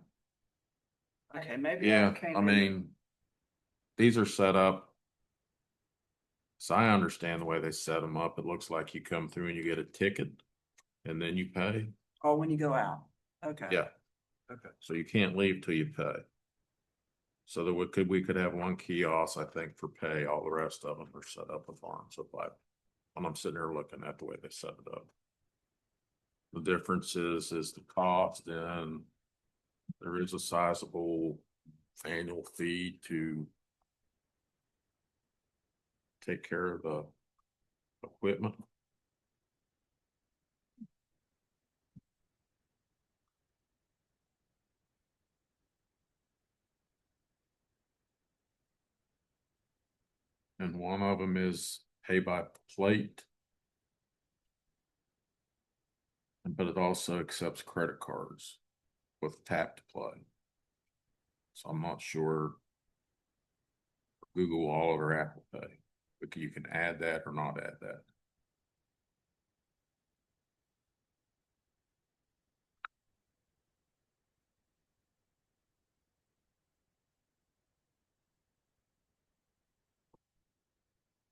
Okay, maybe. yeah, came I in- mean, these are set up. So I understand the way they set them up. It looks like you come through and you get a ticket and then you pay. Oh, when you go out, okay. Yeah. Okay. So you can't leave till you pay. So that we could have one kiosk, I think, for pay. All the rest of them are set up with arms. So when I'm sitting here looking at the way they set it up. The difference is the cost, and there is a sizable annual fee to take care of the equipment. And one of them is pay by plate. But it also accepts credit cards with tap to play. So I'm not sure Google Wallet or Apple Pay, but you can add that or not add that.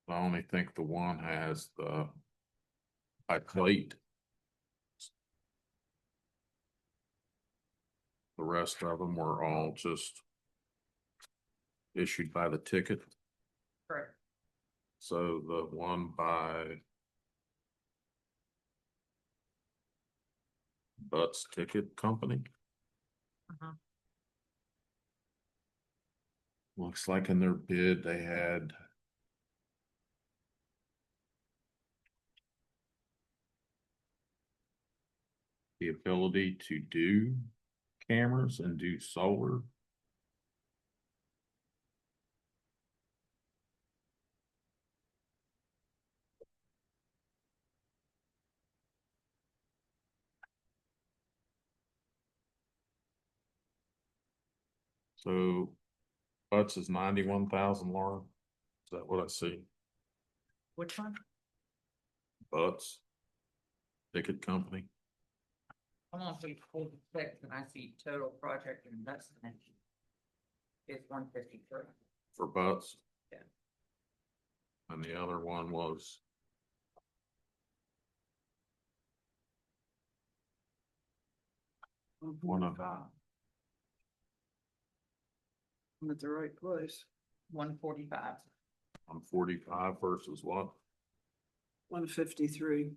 I only think the one has the by plate. The rest of them were all just issued by the ticket. Correct. So the one by Butts Ticket Company. Looks like in their bid, they had the ability to do cameras and do solar. So Butts is 91,000, Laura. Is that what I see? Which one? Butts. Ticket company. I'm on page 46 and I see total project investment is 153. For Butts. Yeah. And the other one was. One of them. I'm at the right place. 145. 145 versus what? 153.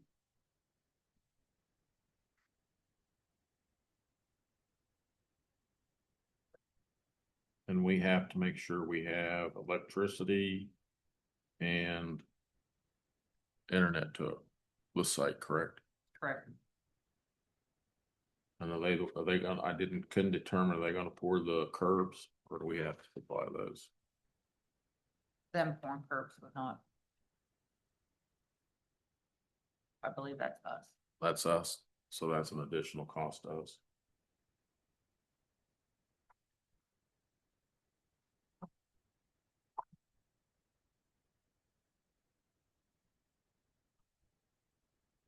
And we have to make sure we have electricity and internet to the site, correct? Correct. And are they gonna, couldn't determine, are they gonna pour the curbs or do we have to supply those? Them form curbs, but not. I believe that's us. That's us. So that's an additional cost to us.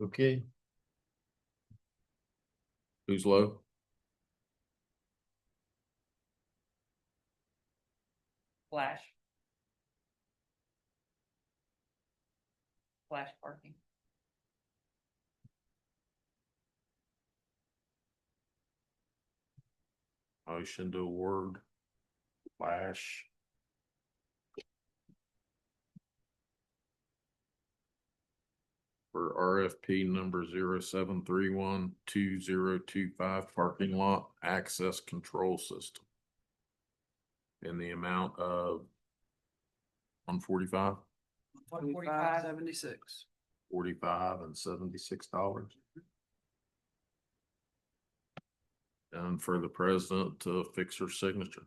Okay. Who's low? Flash. Flash parking. Motion to award Flash. For RFP number 07312025 parking lot access control system. In the amount of 145, 145. 76. 45 and $76. And for the president to fix her signature.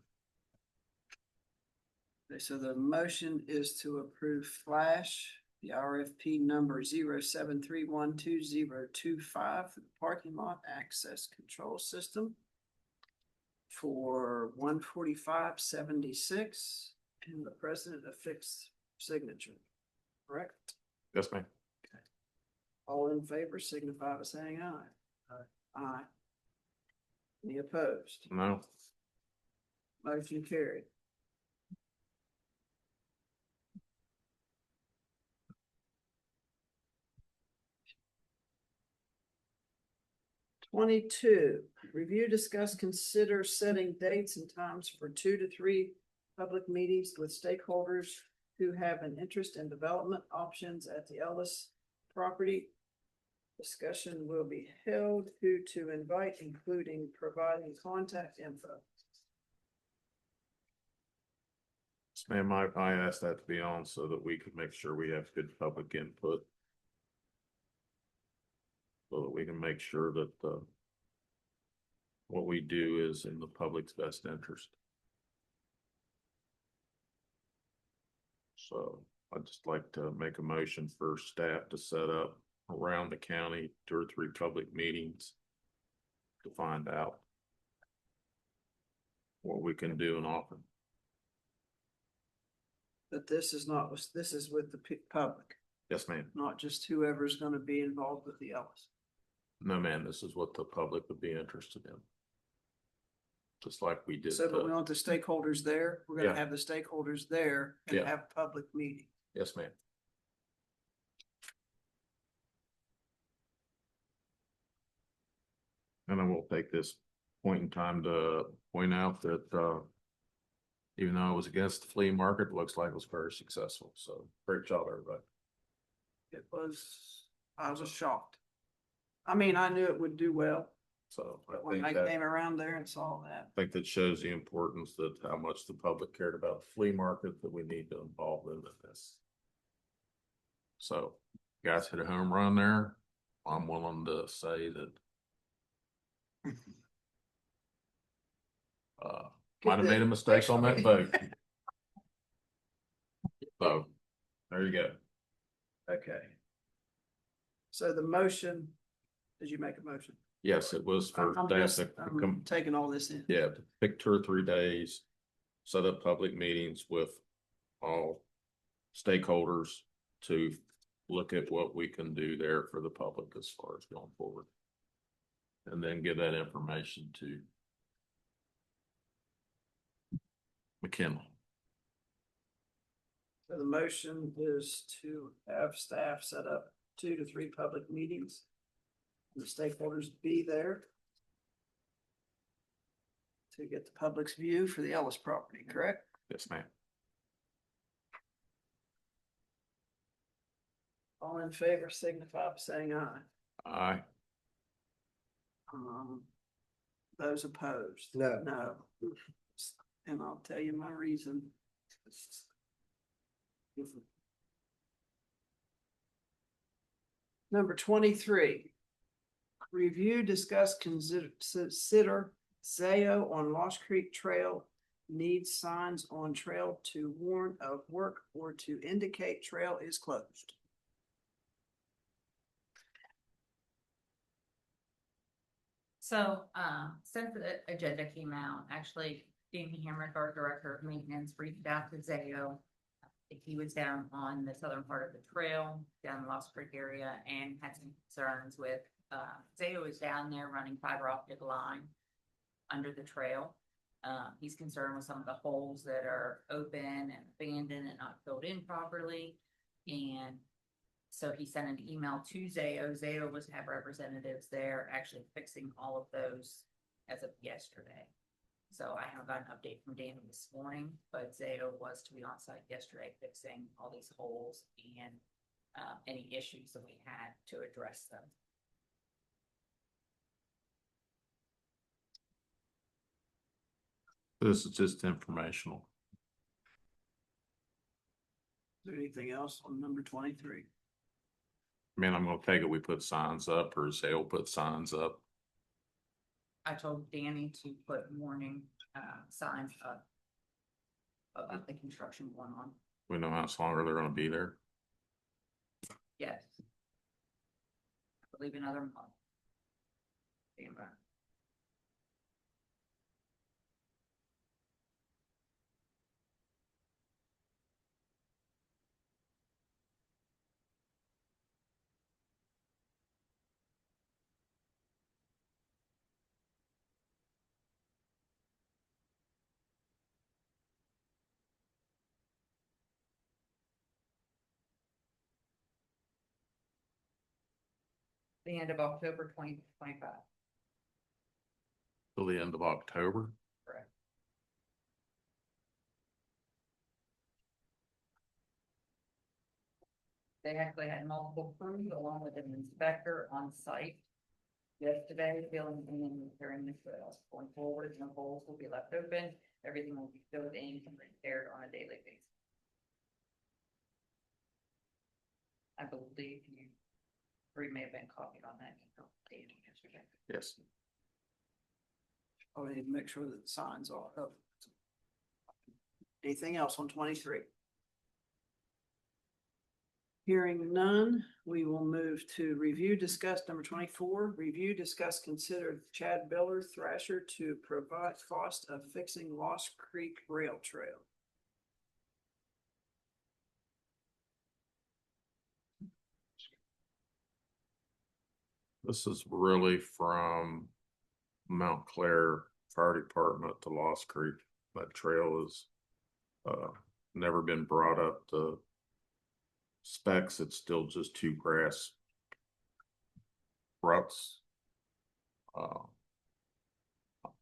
Okay, so the motion is to approve Flash, the RFP number 07312025 for the parking lot access control system for 145.76 and the president affixed signature, correct? Yes, ma'am. All in favor signify by saying aye. Aye. Any opposed? No. Motion carried. Review, discuss, consider setting dates and times for 2 to 3 public meetings with stakeholders who have an interest in development options at the Ellis property. Discussion will be held. Who to invite, including providing contact info. Ma'am, I asked that to be on so that we could make sure we have good public input. So that we can make sure that what we do is in the public's best interest. So I'd just like to make a motion for staff to set up around the county 2 or 3 public meetings to find out what we can do and offer. But this is with the public, Yes, ma'am. not just whoever's going to be involved with the Ellis. No, ma'am, this is what the public would be interested in. Just like we did. So, but we want the stakeholders there. We're going to Yeah. have the stakeholders there and Yeah. have a public meeting. Yes, ma'am. And I will take this point in time to point out that even though I was against the flea market, it looks like it was very successful. So great job, everybody. I was shocked. I mean, I knew it would do well, So but when I came around there and saw that. I think that shows the importance that how much the public cared about the flea market that we need to involve them in this. So you guys hit a home run there. I'm willing to say that might have made a mistake on that vote. So there you go. Okay. So the motion, did you make a motion? Yes, it was for I'm staff just, to I'm come, taking all this in. yeah, to pick 2 or 3 days set up public meetings with all stakeholders to look at what we can do there for the public as far as going forward. And then give that information to McKinley. So the motion is to have staff set up 2 to 3 public meetings. The stakeholders be there to get the public's view for the Ellis property, correct? Yes, ma'am. All in favor signify by saying aye. Aye. Those opposed? No. No. And I'll tell you my reason. Number 23. Review, discuss, consider Zayo on Lost Creek Trail needs signs on trail to warn of work or to indicate trail is closed. So, since the agenda came out, actually, Jamie Hamrick, our Director of Maintenance, reached out to Zayo. He was down on the southern part of the trail, down the Lost Creek area, and had some concerns with, Zayo is down there running fiber optic line under the trail. He's concerned with some of the holes that are open and abandoned and not filled in properly. And so he sent an email to Zayo. Zayo was to have representatives there actually fixing all of those as of yesterday. So I haven't got an update from Danny this morning, but Zayo was to be on site yesterday fixing all these holes and any issues that we had to address them. This is just informational. Is there anything else on number 23? I mean, I'm gonna take it, we put signs up or Zale put signs up. I told Danny to put warning signs up about the construction going on. We know how much longer they're gonna be there. Yes. I believe another month. Stand by. The end of October 2025. Till the end of October. Correct. They actually had multiple crews along with an inspector on site yesterday, filling in and repairing the trails. Going forward, no holes will be left open. Everything will be filled in and repaired on a daily basis. I believe you three may have been copied on that email dated yesterday. Yes. I need to make sure that the signs are up. Anything else on 23? Hearing none, we will move to review, discuss number 24, review, discuss, consider Chad Biller Thrasher to provide cost of fixing Lost Creek Rail Trail. This is really from Mount Clair Fire Department to Lost Creek. That trail has never been brought up to specs. It's still just 2 grass ruts. I'm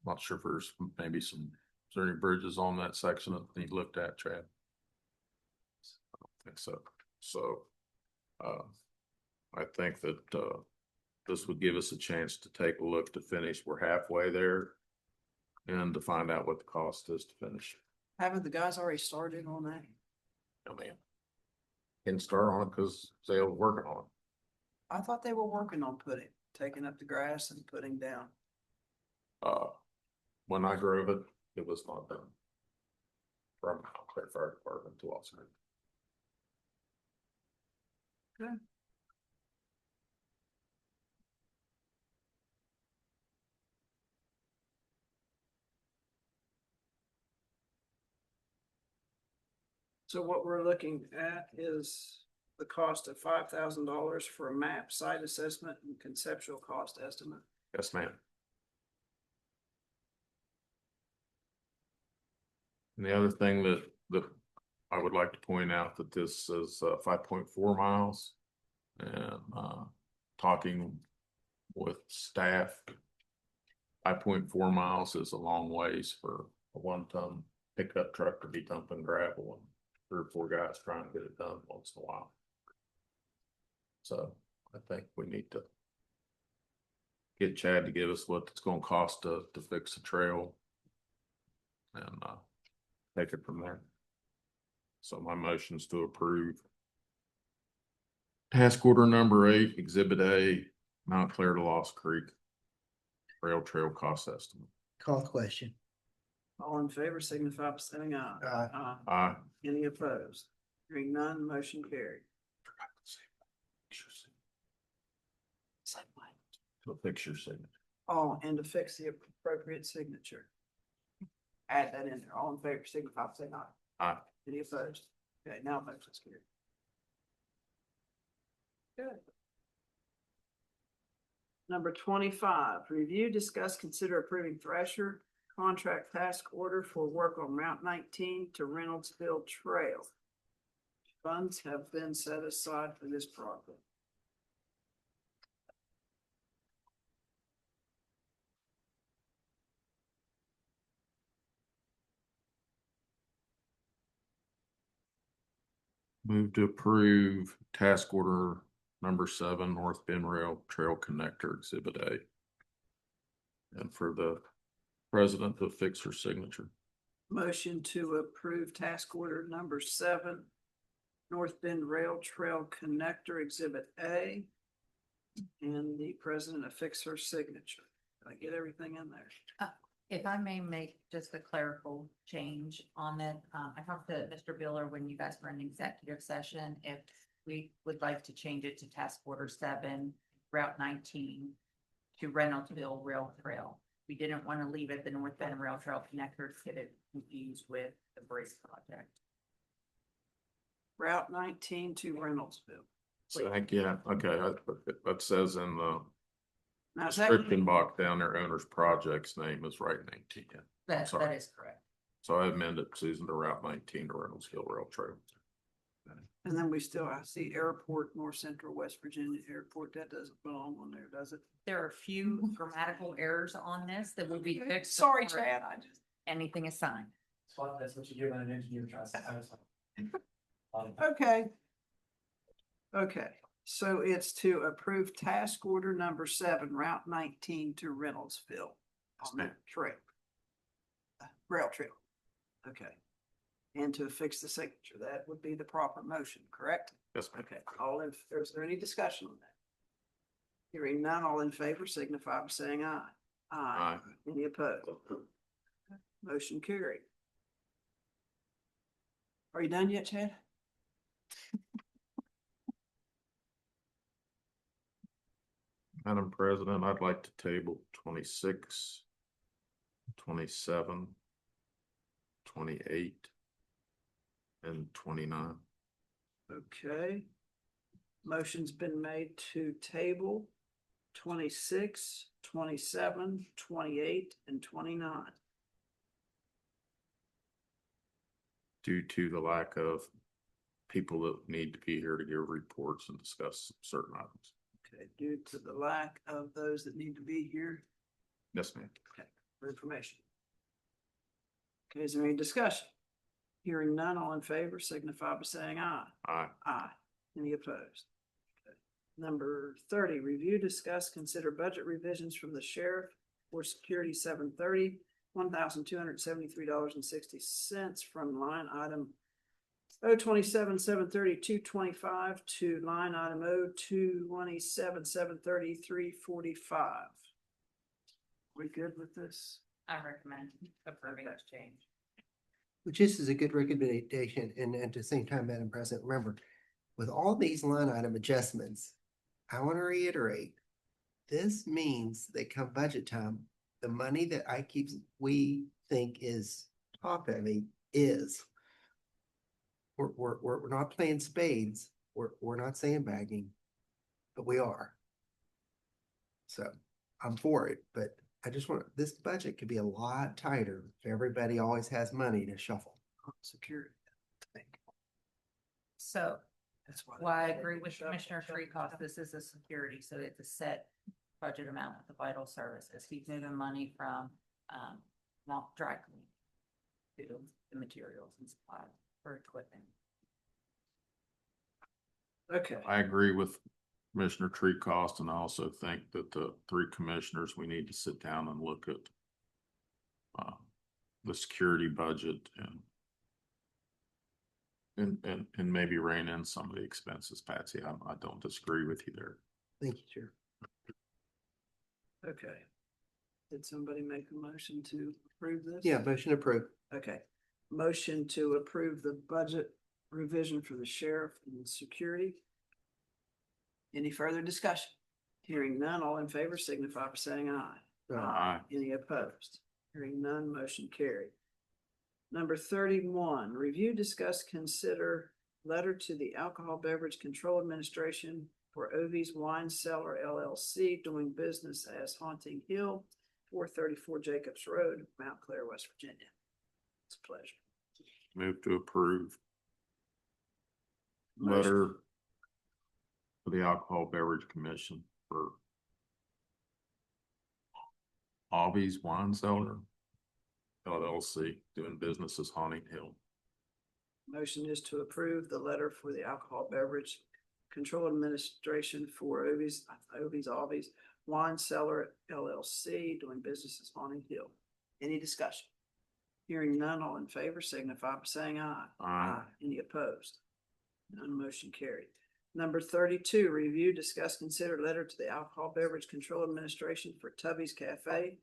not sure if there's maybe is there any bridges on that section that you looked at, Chad? I don't think so. So I think that this would give us a chance to take a look to finish. We're halfway there and to find out what the cost is to finish. Haven't the guys already started on that? No, man. Can start on it because they're working on it. I thought they were working on taking up the grass and putting down. When I drove it, it was not done. From Mount Clair Fire Department to Lost Creek. Okay. So what we're looking at is the cost of $5,000 for a map, site assessment and conceptual cost estimate. Yes, ma'am. And the other thing that I would like to point out that this is 5.4 miles. And talking with staff, 5.4 miles is a long ways for a 1-ton pickup truck to be dumping gravel and 3 or 4 guys trying to get it done once in a while. So I think we need to get Chad to give us what it's gonna cost to fix the trail. And take it from there. So my motion's to approve task order number 8, Exhibit A, Mount Clair to Lost Creek rail trail cost estimate. Call the question. All in favor signify by saying aye. Aye. Aye. Any opposed? Hearing none, motion carried. To fix your signature. Oh, and to fix the appropriate signature. Add that in there. All in favor signify by saying aye. Aye. Any opposed? Okay, now motion's carried. Good. Number 25, review, discuss, consider approving Thrasher contract task order for work on Route 19 to Reynoldsville Trail. Funds have been set aside for this project. Move to approve task order number 7, North Bend Rail Trail Connector Exhibit A. And for the president to fix her signature. Motion to approve task order number 7, North Bend Rail Trail Connector Exhibit A. And the president affix her signature. Did I get everything in there? If I may make just a clerical change on that, I talked to Mr. Biller when you guys were in executive session, if we would like to change it to task order 7, Route 19 to Reynoldsville Rail Trail. We didn't want to leave it the North Bend Rail Trail Connector to get it confused with the Brace project. Route 19 to Reynoldsville. So yeah, okay, that says in the Now, is that, description box down there, owner's project's name is right 19. That Sorry. is correct. So I amended Susan to Route 19 to Reynoldsville Rail Trail. and then we still, I see airport, North Central West Virginia Airport. That doesn't belong on there, does it? There are a few grammatical errors on this that will be fixed. Sorry, before Chad, I just. anything is signed. That's what you do when an engineer tries to. Okay. Okay, so it's to approve task order number 7, Route 19 to Reynoldsville. On that trail. Rail trail. Okay. And to affix the signature, that would be the proper motion, correct? Yes, ma'am. Okay, all in, is there any discussion on that? Hearing none, all in favor signify by saying aye. Aye. Any opposed? Motion carried. Are you done yet, Chad? Madam President, I'd like to table 26, 27, 28, and 29. Okay. Motion's been made to table 26, 27, 28, and 29. Due to the lack of people that need to be here to give reports and discuss certain items. Okay, due to the lack of those that need to be here. Yes, ma'am. Okay, for information. Okay, is there any discussion? Hearing none, all in favor signify by saying aye. Aye. Aye. Any opposed? Okay. Number 30, review, discuss, consider budget revisions from the sheriff for security 730, $1,273.60 from line item 027, 730, 225 to line item 027, 730, 345. We good with this? I recommend approving this change. Which this is a good recommendation, and at the same time, Madam President, remember, with all these line item adjustments, I want to reiterate, this means that come budget time, the money that we think is top heavy is. we're not playing spades. We're not sandbagging, but we are. So I'm for it, but I just want, this budget could be a lot tighter if everybody always has money to shuffle. Security. So, That's why. well, I agree with Commissioner Treecost, this is a security, so it's a set budget amount with the vital services. He's moving money from, Mount Dry Clean to the materials and supplies for equipment. Okay, I agree with Commissioner Treecost, and I also think that the three commissioners, we need to sit down and look at the security budget and maybe rein in some of the expenses, Patsy. I don't disagree with you there. Thank you, Chair. okay. Did somebody make a motion to approve this? Yeah, motion approved. Okay, motion to approve the budget revision for the sheriff and security. Any further discussion? Hearing none, all in favor signify by saying aye. Aye. Any opposed? Hearing none, motion carried. Number 31, review, discuss, consider letter to the Alcohol Beverage Control Administration for Ovies Wine Cellar LLC doing business as Haunting Hill, 434 Jacobs Road, Mount Clair, West Virginia. It's a pleasure. Move to approve Motion. letter for the Alcohol Beverage Commission for Hobbies Wine Cellar LLC doing business as Haunting Hill. Motion is to approve the letter for the Alcohol Beverage Control Administration for Ovies Wine Cellar LLC doing business as Haunting Hill. Any discussion? Hearing none, all in favor signify by saying aye. Aye. Any opposed? None, motion carried. Number 32, review, discuss, consider letter to the Alcohol Beverage Control Administration for Tubby's Cafe,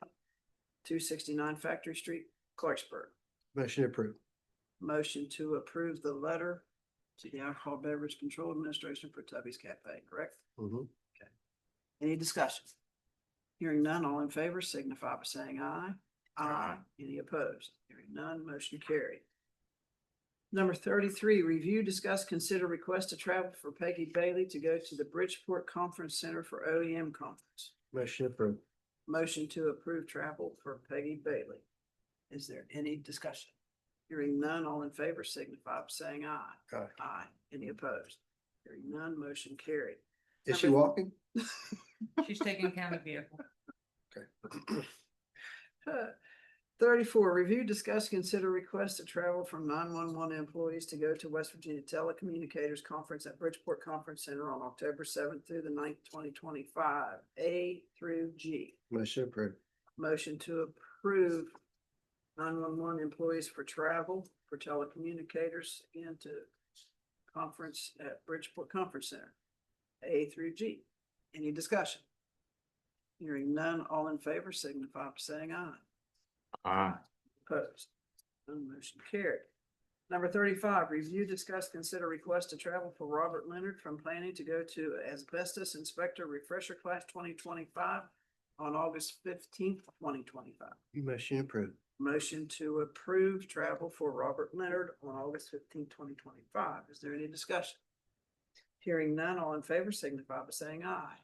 269 Factory Street, Clarksburg. Motion approved. Motion to approve the letter to the Alcohol Beverage Control Administration for Tubby's Cafe, correct? Mhm. Any discussion? Hearing none, all in favor signify by saying aye. Aye. Any opposed? Hearing none, motion carried. Number 33, review, discuss, consider request to travel for Peggy Bailey to go to the Bridgeport Conference Center for OEM Conference. Motion approved. Motion to approve travel for Peggy Bailey. Is there any discussion? Hearing none, all in favor signify by saying aye. Aye. Aye. Any opposed? Hearing none, motion carried. Is she walking? She's taking county vehicle. 34, review, discuss, consider request to travel from 911 employees to go to West Virginia Telecommunicators Conference at Bridgeport Conference Center on October 7th through the 9th, 2025, A through G. Motion approved. Motion to approve 911 employees for travel for telecommunicators again to conference at Bridgeport Conference Center, A through G. Any discussion? Hearing none, all in favor signify by saying aye. Aye. Opposed? None, motion carried. Number 35, review, discuss, consider request to travel for Robert Leonard from planning to go to Asbestos Inspector Refresher Class 2025 on August 15th, 2025. Motion approved. Motion to approve travel for Robert Leonard on August 15th, 2025. Is there any discussion? Hearing none, all in favor signify by saying aye.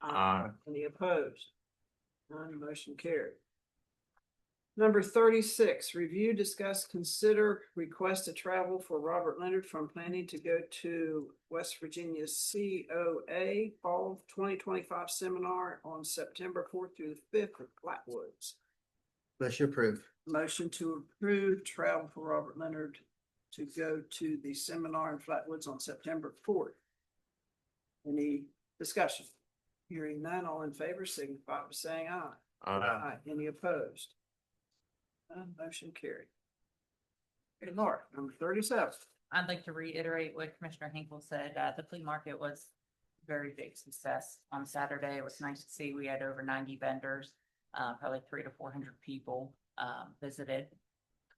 Aye. Any opposed? None, motion carried. Number 36, review, discuss, consider request to travel for Robert Leonard from planning to go to West Virginia COA Fall 2025 Seminar on September 4th through the 5th at Flatwoods. Motion approved. Motion to approve travel for Robert Leonard to go to the seminar in Flatwoods on September 4th. Any discussion? Hearing none, all in favor signify by saying aye. Aye. Any opposed? None, motion carried. Hey, Laura, number 37. I'd like to reiterate what Commissioner Hinkle said. The flea market was very big success on Saturday. It was nice to see. We had over 90 vendors, probably 300 to 400 people visited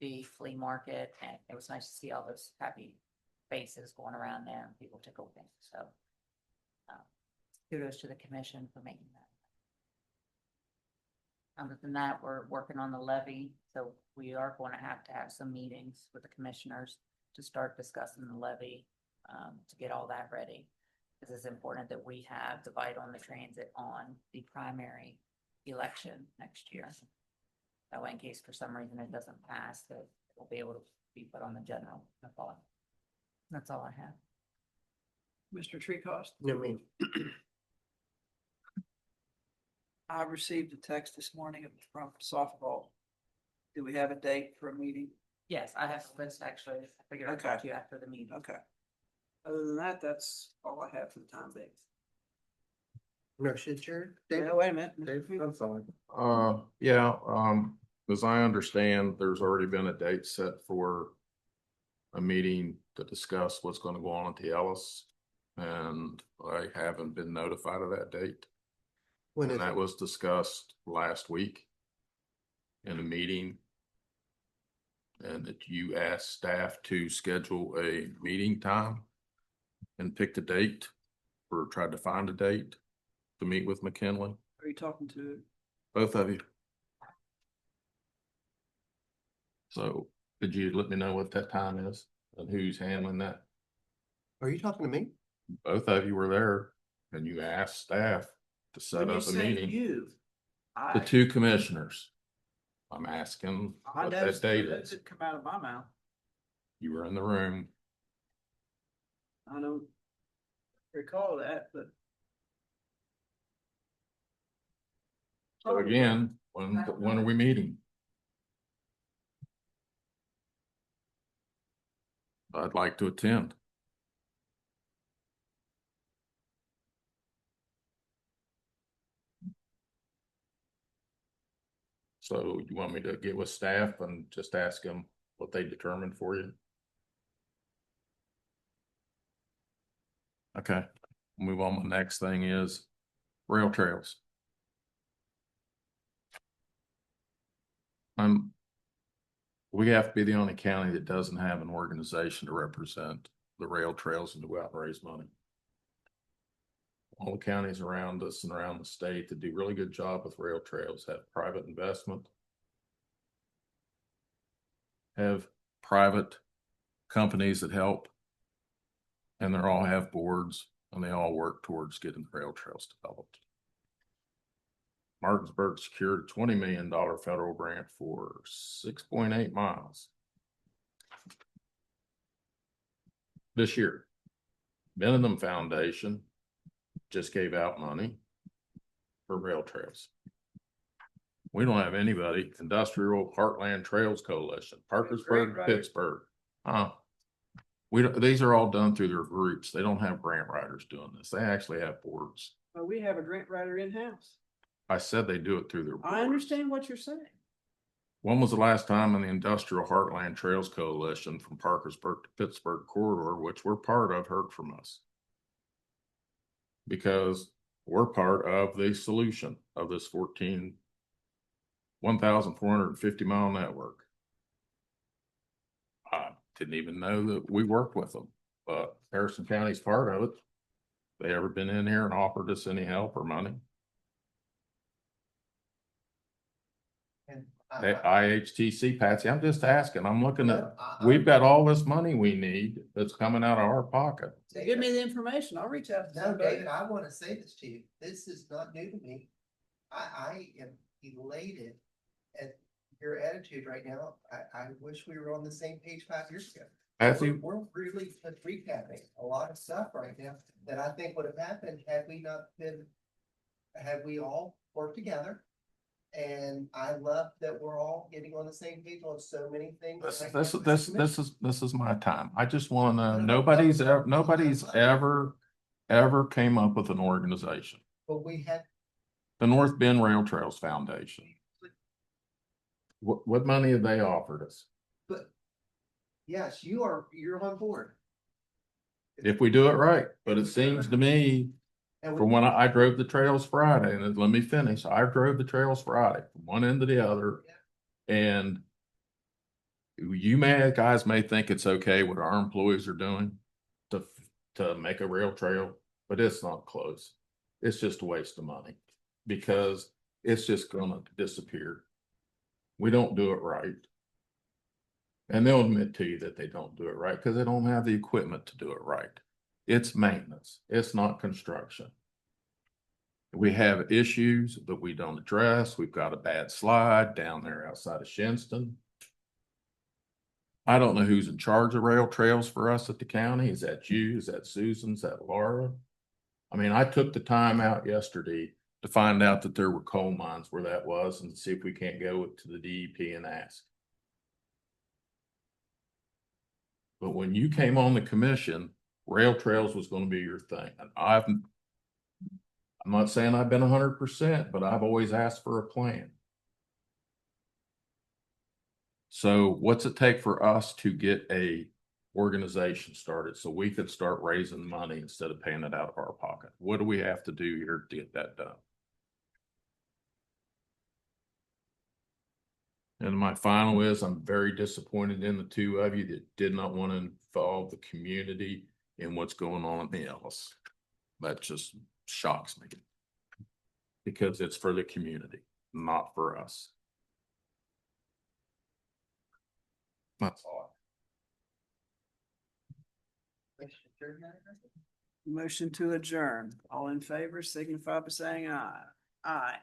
the flea market, and it was nice to see all those happy faces going around there and people tickled things. So kudos to the commission for making that. Other than that, we're working on the levy, so we are going to have some meetings with the commissioners to start discussing the levy, to get all that ready. Because it's important that we have the Vital and the Transit on the primary election next year. That way, in case for some reason it doesn't pass, that we'll be able to be put on the general. That's all I have. Mr. Treecost? No, ma'am. I received a text this morning from softball. Do we have a date for a meeting? Yes, I have a list actually. I figured I'd Okay. talk to you after the meeting. Okay. Other than that, that's all I have for the time being. No shit, Jared? Yeah, wait a minute. I'm sorry. Yeah, as I understand, there's already been a date set for a meeting to discuss what's gonna go on at the Ellis. And I haven't been notified of that date. When is And that it? was discussed last week in a meeting. And that you asked staff to schedule a meeting time and pick a date, or tried to find a date to meet with McKinley, Are you talking to? both of you. So could you let me know what that time is and who's handling that? Are you talking to me? Both of you were there and you asked staff to set When you up a say meeting. you, The I, two commissioners. I'm asking I what know that date that is. didn't come out of my mouth. You were in the room. I don't recall that, but. So again, when are we meeting? I'd like to attend. So you want me to get with staff and just ask them what they determined for you? Okay, move on. My next thing is rail trails. We have to be the only county that doesn't have an organization to represent the rail trails and to go out and raise money. All the counties around us and around the state that do really good job with rail trails have private investment, have private companies that help, and they all have boards and they all work towards getting the rail trails developed. Martinsburg secured a $20 million federal grant for 6.8 miles this year. Bentham Foundation just gave out money for rail trails. We don't have anybody. Industrial Heartland Trails Coalition, Parkersburg, Great, right. Pittsburgh. These are all done through their groups. They don't have grant writers doing this. They actually have boards. Well, we have a grant writer in-house. I said they do it through their boards. I understand what you're saying. When was the last time in the Industrial Heartland Trails Coalition from Parkersburg to Pittsburgh corridor, which we're part of, heard from us? Because we're part of the solution of this 1,450 mile network. I didn't even know that we worked with them, but Harrison County's part of it. They ever been in here and offered us any help or money? And IHTC, Patsy, I'm just asking, I'm looking at, we've got all this money we need that's coming out of our pocket. So give me the information. I'll reach out to No, somebody. David, I want to say this to you. This is not new to me. I am elated at your attitude right now. I wish we were on the same page 5 years ago. Patsy, We're really recapping a lot of stuff right now that I think would have happened had we all worked together. And I love that we're all getting on the same page on so many things. this is my time. I just want to know, nobody's ever came up with an organization. But we had, The North Bend Rail Trails Foundation. What money have they offered us? but yes, you're on board. If we do it right, but it seems to me, And from when I drove the trails Friday, and let me finish, I drove the trails Friday from one end to the other. And you guys may think it's okay what our employees are doing to make a rail trail, but it's not close. It's just a waste of money because it's just gonna disappear. We don't do it right. And they'll admit to you that they don't do it right because they don't have the equipment to do it right. It's maintenance. It's not construction. We have issues that we don't address. We've got a bad slide down there outside of Shinston. I don't know who's in charge of rail trails for us at the county. Is that you? Is that Susan? Is that Laura? I mean, I took the time out yesterday to find out that there were coal mines where that was and see if we can't go to the DEP and ask. But when you came on the commission, rail trails was gonna be your thing. And I'm not saying I've been 100%, but I've always asked for a plan. So what's it take for us to get a organization started so we could start raising money instead of paying it out of our pocket? What do we have to do here to get that done? And my final is, I'm very disappointed in the two of you that did not want to involve the community in what's going on in the Ellis. That just shocks me. Because it's for the community, not for us. That's all. Motion to adjourn. All in favor signify by saying aye. Aye.